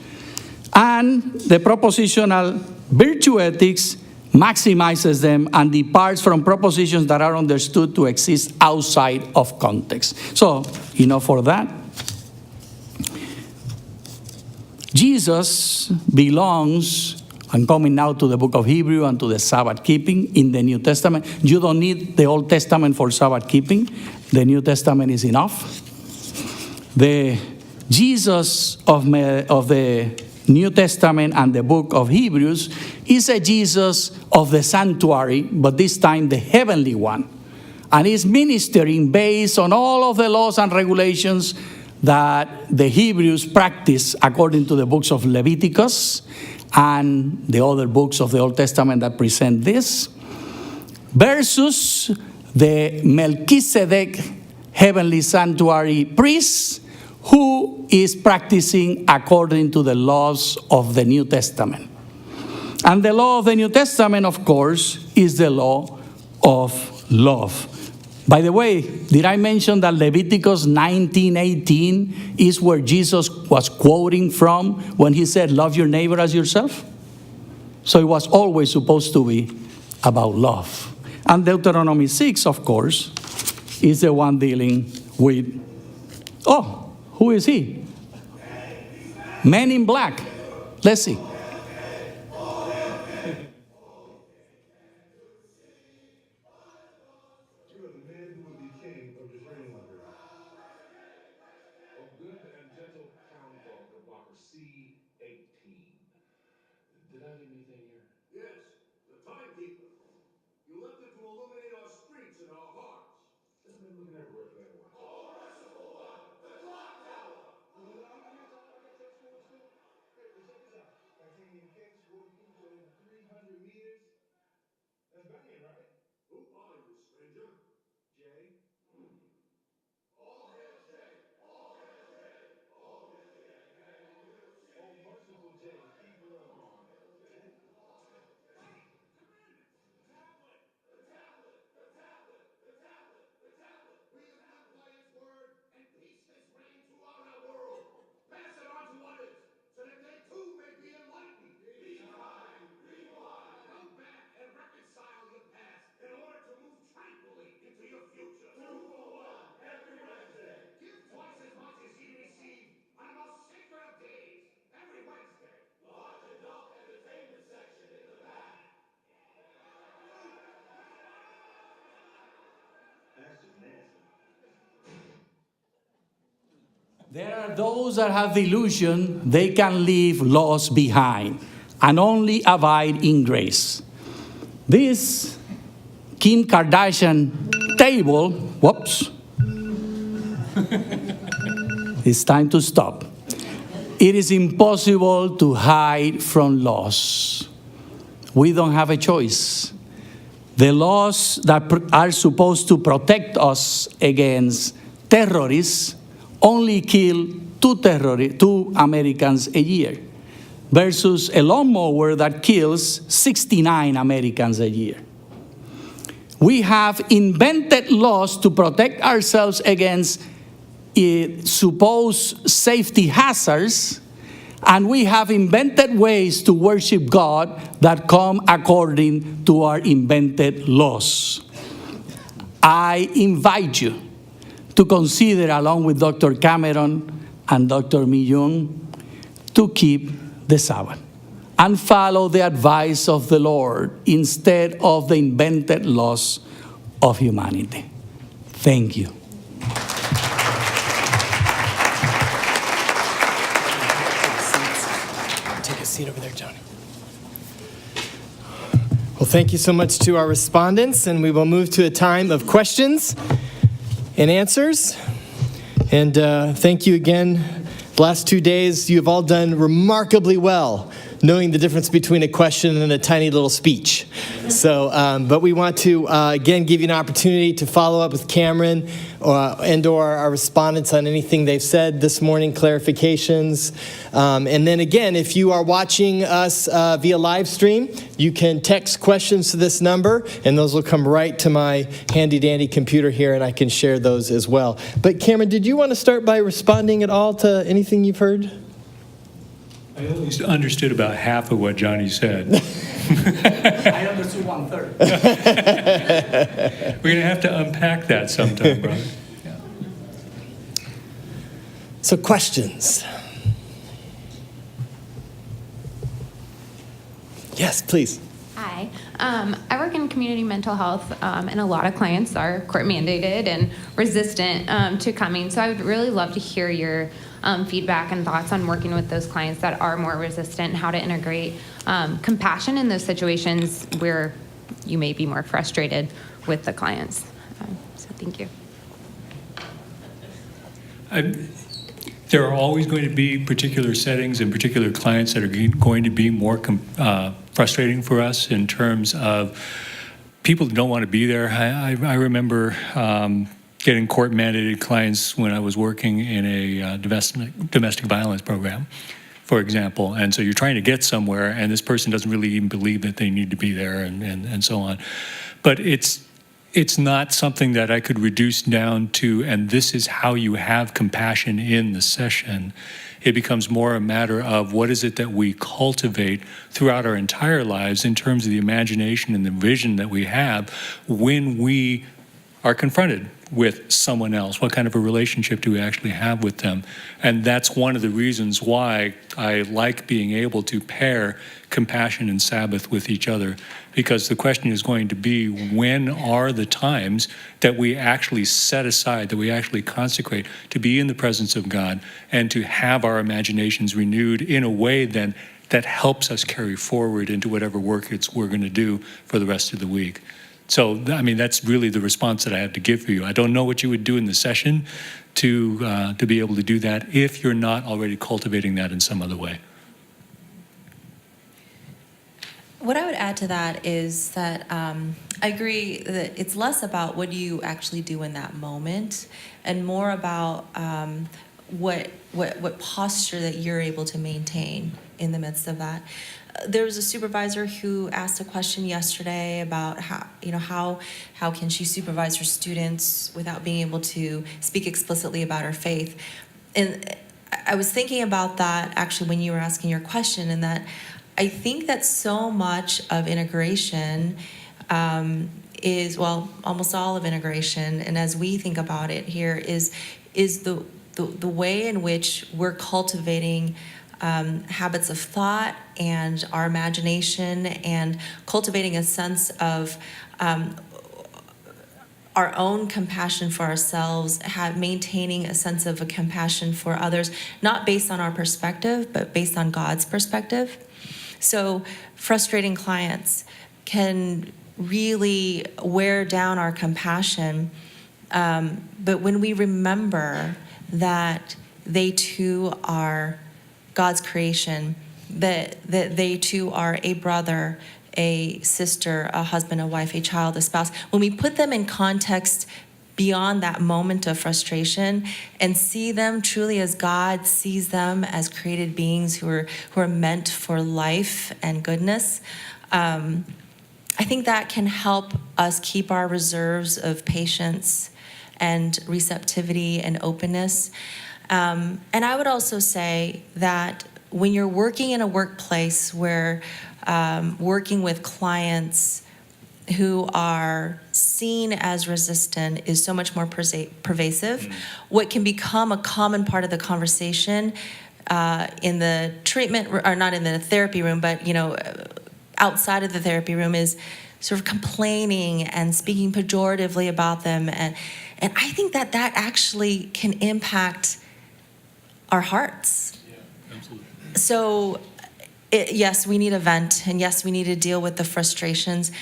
and the propositional virtue ethics maximizes them and departs from propositions that are understood to exist outside of context. So, enough for that. Jesus belongs, I'm coming now to the book of Hebrew and to the Sabbath keeping in the New Testament. You don't need the Old Testament for Sabbath keeping. The New Testament is enough. The Jesus of the New Testament and the book of Hebrews is a Jesus of the sanctuary, but this time the heavenly one. And is ministering based on all of the laws and regulations that the Hebrews practice according to the books of Leviticus and the other books of the Old Testament that present this, versus the Melchizedek heavenly sanctuary priest, who is practicing according to the laws of the New Testament. And the law of the New Testament, of course, is the law of love. By the way, did I mention that Leviticus 19:18 is where Jesus was quoting from when he said, love your neighbor as yourself? So it was always supposed to be about love. And Deuteronomy 6, of course, is the one dealing with, who is he? Men in black. Let's see. Did I leave anything here? Yes, the timekeeper. You left it to illuminate our streets and our hearts. I've been looking everywhere for that one. Oh, merciful one, the clock tower. Well, did I hear something like that for us too? Hey, check this out. Titanium case, waterproof, over 300 meters. That's banging, right? Who are you, stranger? Jay. All hail Jay. All hail Jay. All hail Jay. Oh, merciful Jay, keeper of all. The tablet! The tablet! The tablet! The tablet! The tablet! We have There are those that have the illusion they can leave laws behind and only abide in grace. This Kim Kardashian table, whoops, it's time to stop. It is impossible to hide from laws. We don't have a choice. The laws that are supposed to protect us against terrorists only kill two Americans a year, versus a lawnmower that kills 69 Americans a year. We have invented laws to protect ourselves against supposed safety hazards, and we have invented ways to worship God that come according to our invented laws. I invite you to consider, along with Dr. Cameron and Dr. Mi-Young, to keep the Sabbath and follow the advice of the Lord instead of the invented laws of humanity. Thank you. Take a seat over there, Johnny. Well, thank you so much to our respondents, and we will move to a time of questions and answers. And thank you again. The last 2 days, you have all done remarkably well, knowing the difference between a question and a tiny little speech. So, but we want to, again, give you an opportunity to follow up with Cameron and/or our respondents on anything they've said this morning, clarifications. And then again, if you are watching us via live stream, you can text questions to this number, and those will come right to my handy-dandy computer here, and I can share those as well. But Cameron, did you want to start by responding at all to anything you've heard? I always understood about half of what Johnny said. I understood 1/3. We're going to have to unpack that sometime, brother. Yeah. So questions? Yes, please. Hi. I work in community mental health, and a lot of clients are court mandated and resistant to coming. So I would really love to hear your feedback and thoughts on working with those clients that are more resistant, how to integrate compassion in those situations where you may be more frustrated with the clients. So thank you. There are always going to be particular settings and particular clients that are going to be more frustrating for us in terms of people that don't want to be there. I remember getting court-mandated clients when I was working in a domestic violence program, for example. And so you're trying to get somewhere, and this person doesn't really even believe that they need to be there, and so on. But it's not something that I could reduce down to, and this is how you have compassion in the session. It becomes more a matter of what is it that we cultivate throughout our entire lives in terms of the imagination and the vision that we have when we are confronted with someone else. What kind of a relationship do we actually have with them? And that's one of the reasons why I like being able to pair compassion and Sabbath with each other, because the question is going to be, when are the times that we actually set aside, that we actually consecrate to be in the presence of God and to have our imaginations renewed in a way then that helps us carry forward into whatever work we're going to do for the rest of the week. So, I mean, that's really the response that I have to give for you. I don't know what you would do in the session to be able to do that if you're not already cultivating that in some other way. What I would add to that is that I agree that it's less about what you actually do in that moment and more about what posture that you're able to maintain in the midst of that. There was a supervisor who asked a question yesterday about how can she supervise her students without being able to speak explicitly about her faith. And I was thinking about that actually when you were asking your question, and that I think that so much of integration is, well, almost all of integration, and as we think about it here, is the way in which we're cultivating habits of thought and our imagination, and cultivating a sense of our own compassion for ourselves, maintaining a sense of a compassion for others, not based on our perspective, but based on God's perspective. So frustrating clients can really wear down our compassion, but when we remember that they too are God's creation, that they too are a brother, a sister, a husband, a wife, a child, a spouse. When we put them in context beyond that moment of frustration and see them truly as God sees them, as created beings who are meant for life and goodness, I think that can help us keep our reserves of patience and receptivity and openness. And I would also say that when you're working in a workplace where working with clients who are seen as resistant is so much more pervasive, what can become a common part of the conversation in the treatment, or not in the therapy room, but outside of the therapy room, is sort of complaining and speaking pejoratively about them, and I think that actually can impact our hearts. Yeah, absolutely. So, yes, we need a vent, and yes, we need to deal with the frustrations.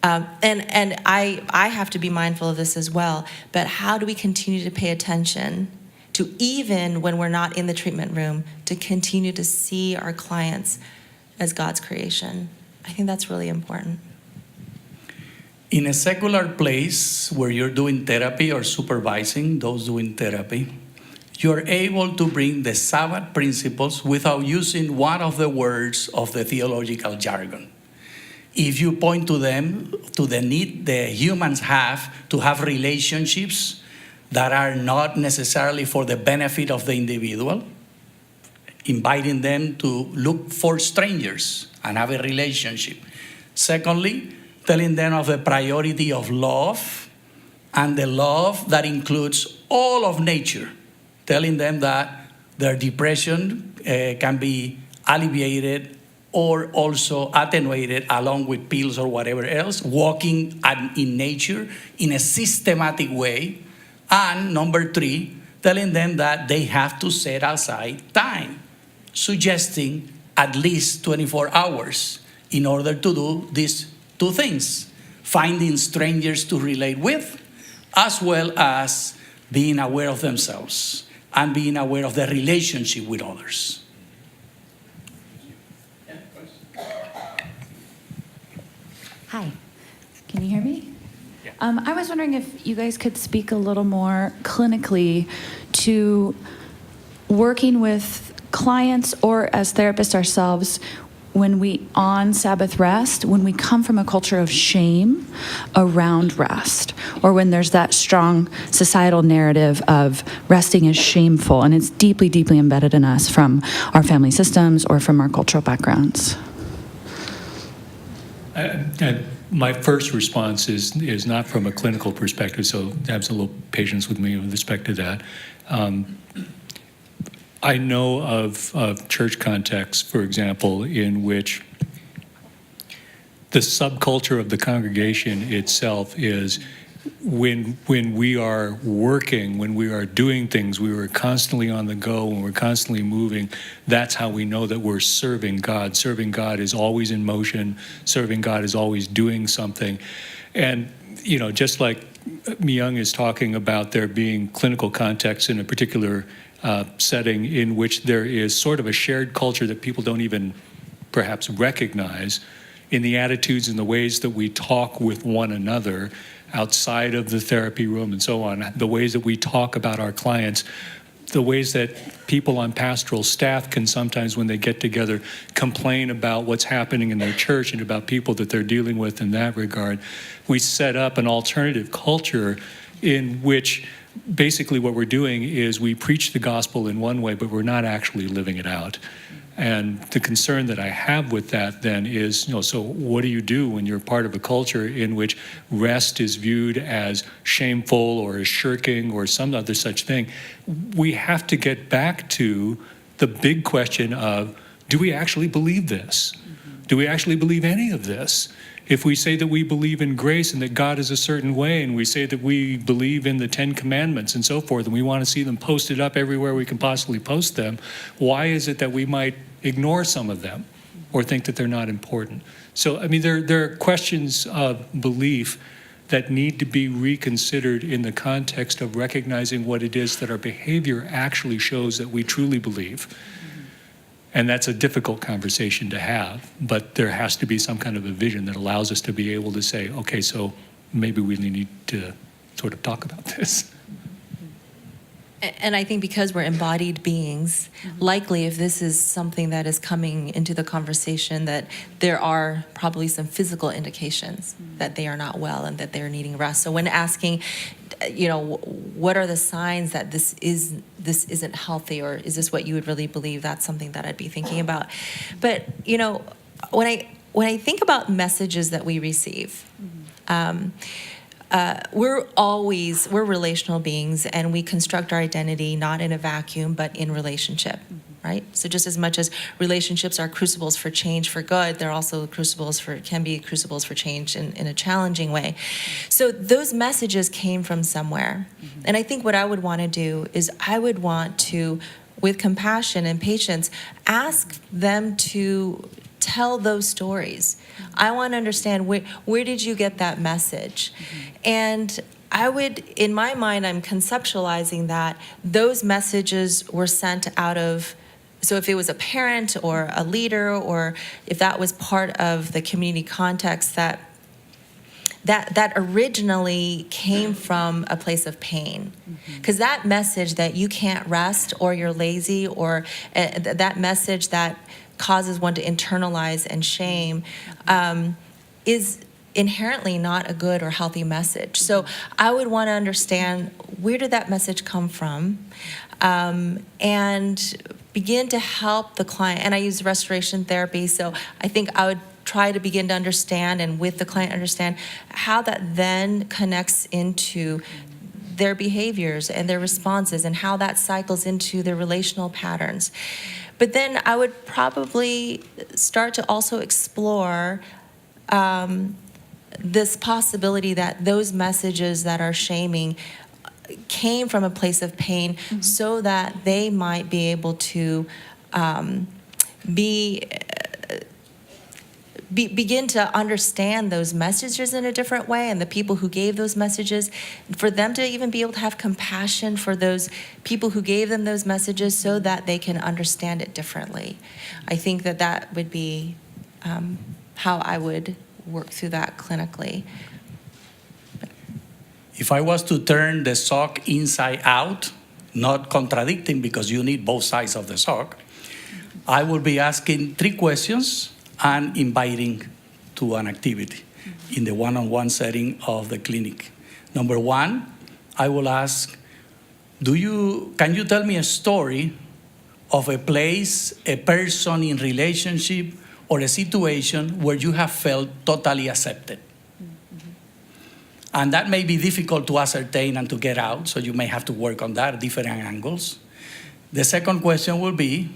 And I have to be mindful of this as well. But how do we continue to pay attention to, even when we're not in the treatment room, to continue to see our clients as God's creation? I think that's really important. In a secular place where you're doing therapy or supervising those doing therapy, you're able to bring the Sabbath principles without using one of the words of the theological jargon. If you point to them, to the need the humans have to have relationships that are not necessarily for the benefit of the individual, inviting them to look for strangers and have a relationship. Secondly, telling them of the priority of love and the love that includes all of nature. Telling them that their depression can be alleviated or also attenuated along with pills or whatever else, walking in nature in a systematic way. And number 3, telling them that they have to set aside time, suggesting at least 24 hours in order to do these 2 things, finding strangers to relate with, as well as being aware of themselves and being aware of their relationship with others. Hi, can you hear me? I was wondering if you guys could speak a little more clinically to working with clients or as therapists ourselves when we, on Sabbath rest, when we come from a culture of shame around rest, or when there's that strong societal narrative of resting is shameful, and it's deeply, deeply embedded in us from our family systems or from our cultural backgrounds. My first response is not from a clinical perspective, so have a little patience with me with respect to that. I know of church contexts, for example, in which the subculture of the congregation itself is when we are working, when we are doing things, we are constantly on the go, when we're constantly moving, that's how we know that we're serving God. Serving God is always in motion. Serving God is always doing something. And, just like Myung is talking about there being clinical contexts in a particular setting in which there is sort of a shared culture that people don't even perhaps recognize in the attitudes and the ways that we talk with one another outside of the therapy room and so on, the ways that we talk about our clients, the ways that people on pastoral staff can sometimes, when they get together, complain about what's happening in their church and about people that they're dealing with in that regard. We set up an alternative culture in which basically what we're doing is we preach the gospel in one way, but we're not actually living it out. And the concern that I have with that then is, so what do you do when you're part of a culture in which rest is viewed as shameful or as shirking or some other such thing? We have to get back to the big question of, do we actually believe this? Do we actually believe any of this? If we say that we believe in grace and that God is a certain way, and we say that we believe in the 10 Commandments and so forth, and we want to see them posted up everywhere we can possibly post them, why is it that we might ignore some of them or think that they're not important? So, I mean, there are questions of belief that need to be reconsidered in the context of recognizing what it is that our behavior actually shows that we truly believe. And that's a difficult conversation to have, but there has to be some kind of a vision that allows us to be able to say, okay, so maybe we need to sort of talk about this. And I think because we're embodied beings, likely if this is something that is coming into the conversation, that there are probably some physical indications that they are not well and that they're needing rest. So when asking, what are the signs that this isn't healthy, or is this what you would really believe, that's something that I'd be thinking about. But when I think about messages that we receive, we're relational beings, and we construct our identity not in a vacuum, but in relationship, right? So just as much as relationships are crucibles for change for good, they're also can be crucibles for change in a challenging way. So those messages came from somewhere. And I think what I would want to do is I would want to, with compassion and patience, ask them to tell those stories. I want to understand where did you get that message? And I would, in my mind, I'm conceptualizing that those messages were sent out of, so if it was a parent or a leader, or if that was part of the community context, that originally came from a place of pain. Because that message that you can't rest, or you're lazy, or that message that causes one to internalize and shame, is inherently not a good or healthy message. So I would want to understand, where did that message come from, and begin to help the client. And I use restoration therapy, so I think I would try to begin to understand, and with the client understand, how that then connects into their behaviors and their responses, and how that cycles into their relational patterns. But then I would probably start to also explore this possibility that those messages that are shaming came from a place of pain, so that they might be able to begin to understand those messages in a different way, and the people who gave those messages, for them to even be able to have compassion for those people who gave them those messages, so that they can understand it differently. I think that would be how I would work through that clinically. If I was to turn the sock inside out, not contradicting because you need both sides of the sock, I would be asking 3 questions and inviting to an activity in the one-on-one setting of the clinic. Number 1, I will ask, can you tell me a story of a place, a person in relationship, or a situation where you have felt totally accepted? And that may be difficult to ascertain and to get out, so you may have to work on that, different angles. The second question will be,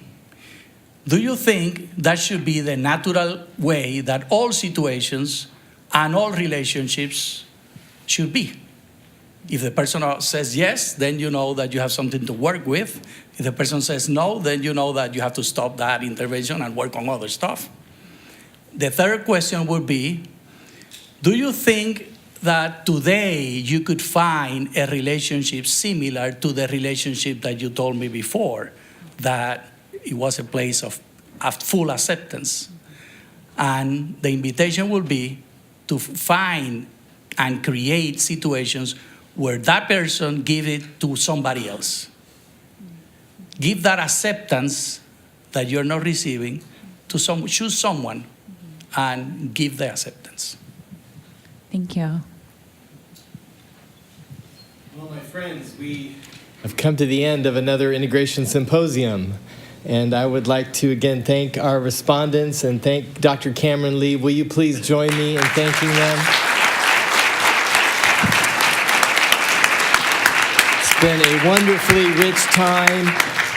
do you think that should be the natural way that all situations and all relationships should be? If the person says yes, then you know that you have something to work with. If the person says no, then you know that you have to stop that intervention and work on other stuff. The third question would be, do you think that today you could find a relationship similar to the relationship that you told me before, that it was a place of full acceptance? And the invitation will be to find and create situations where that person give it to somebody else. Give that acceptance that you're not receiving to choose someone and give the acceptance. Thank you. Well, my friends, we have come to the end of another Integration Symposium. And I would like to again thank our respondents and thank Dr. Cameron Lee. Will you please join me in thanking them? It's been a wonderfully rich time.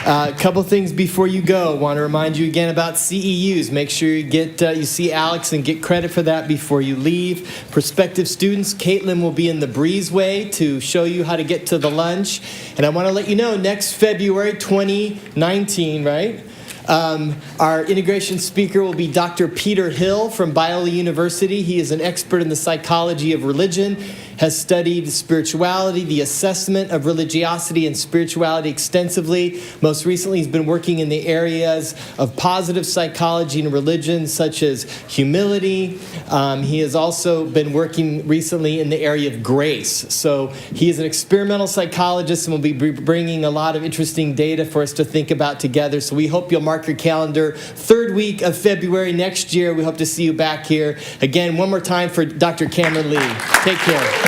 A couple things before you go. Want to remind you again about CEUs. Make sure you see Alex and get credit for that before you leave. Prospective students, Caitlin will be in the breezeway to show you how to get to the lunch. And I want to let you know, next February 2019, right? Our integration speaker will be Dr. Peter Hill from Biola University. He is an expert in the psychology of religion, has studied spirituality, the assessment of religiosity and spirituality extensively. Most recently, he's been working in the areas of positive psychology and religion, such as humility. He has also been working recently in the area of grace. So he is an experimental psychologist and will be bringing a lot of interesting data for us to think about together. So we hope you'll mark your calendar. 3rd week of February next year. We hope to see you back here. Again, one more time for Dr. Cameron Lee. Take care.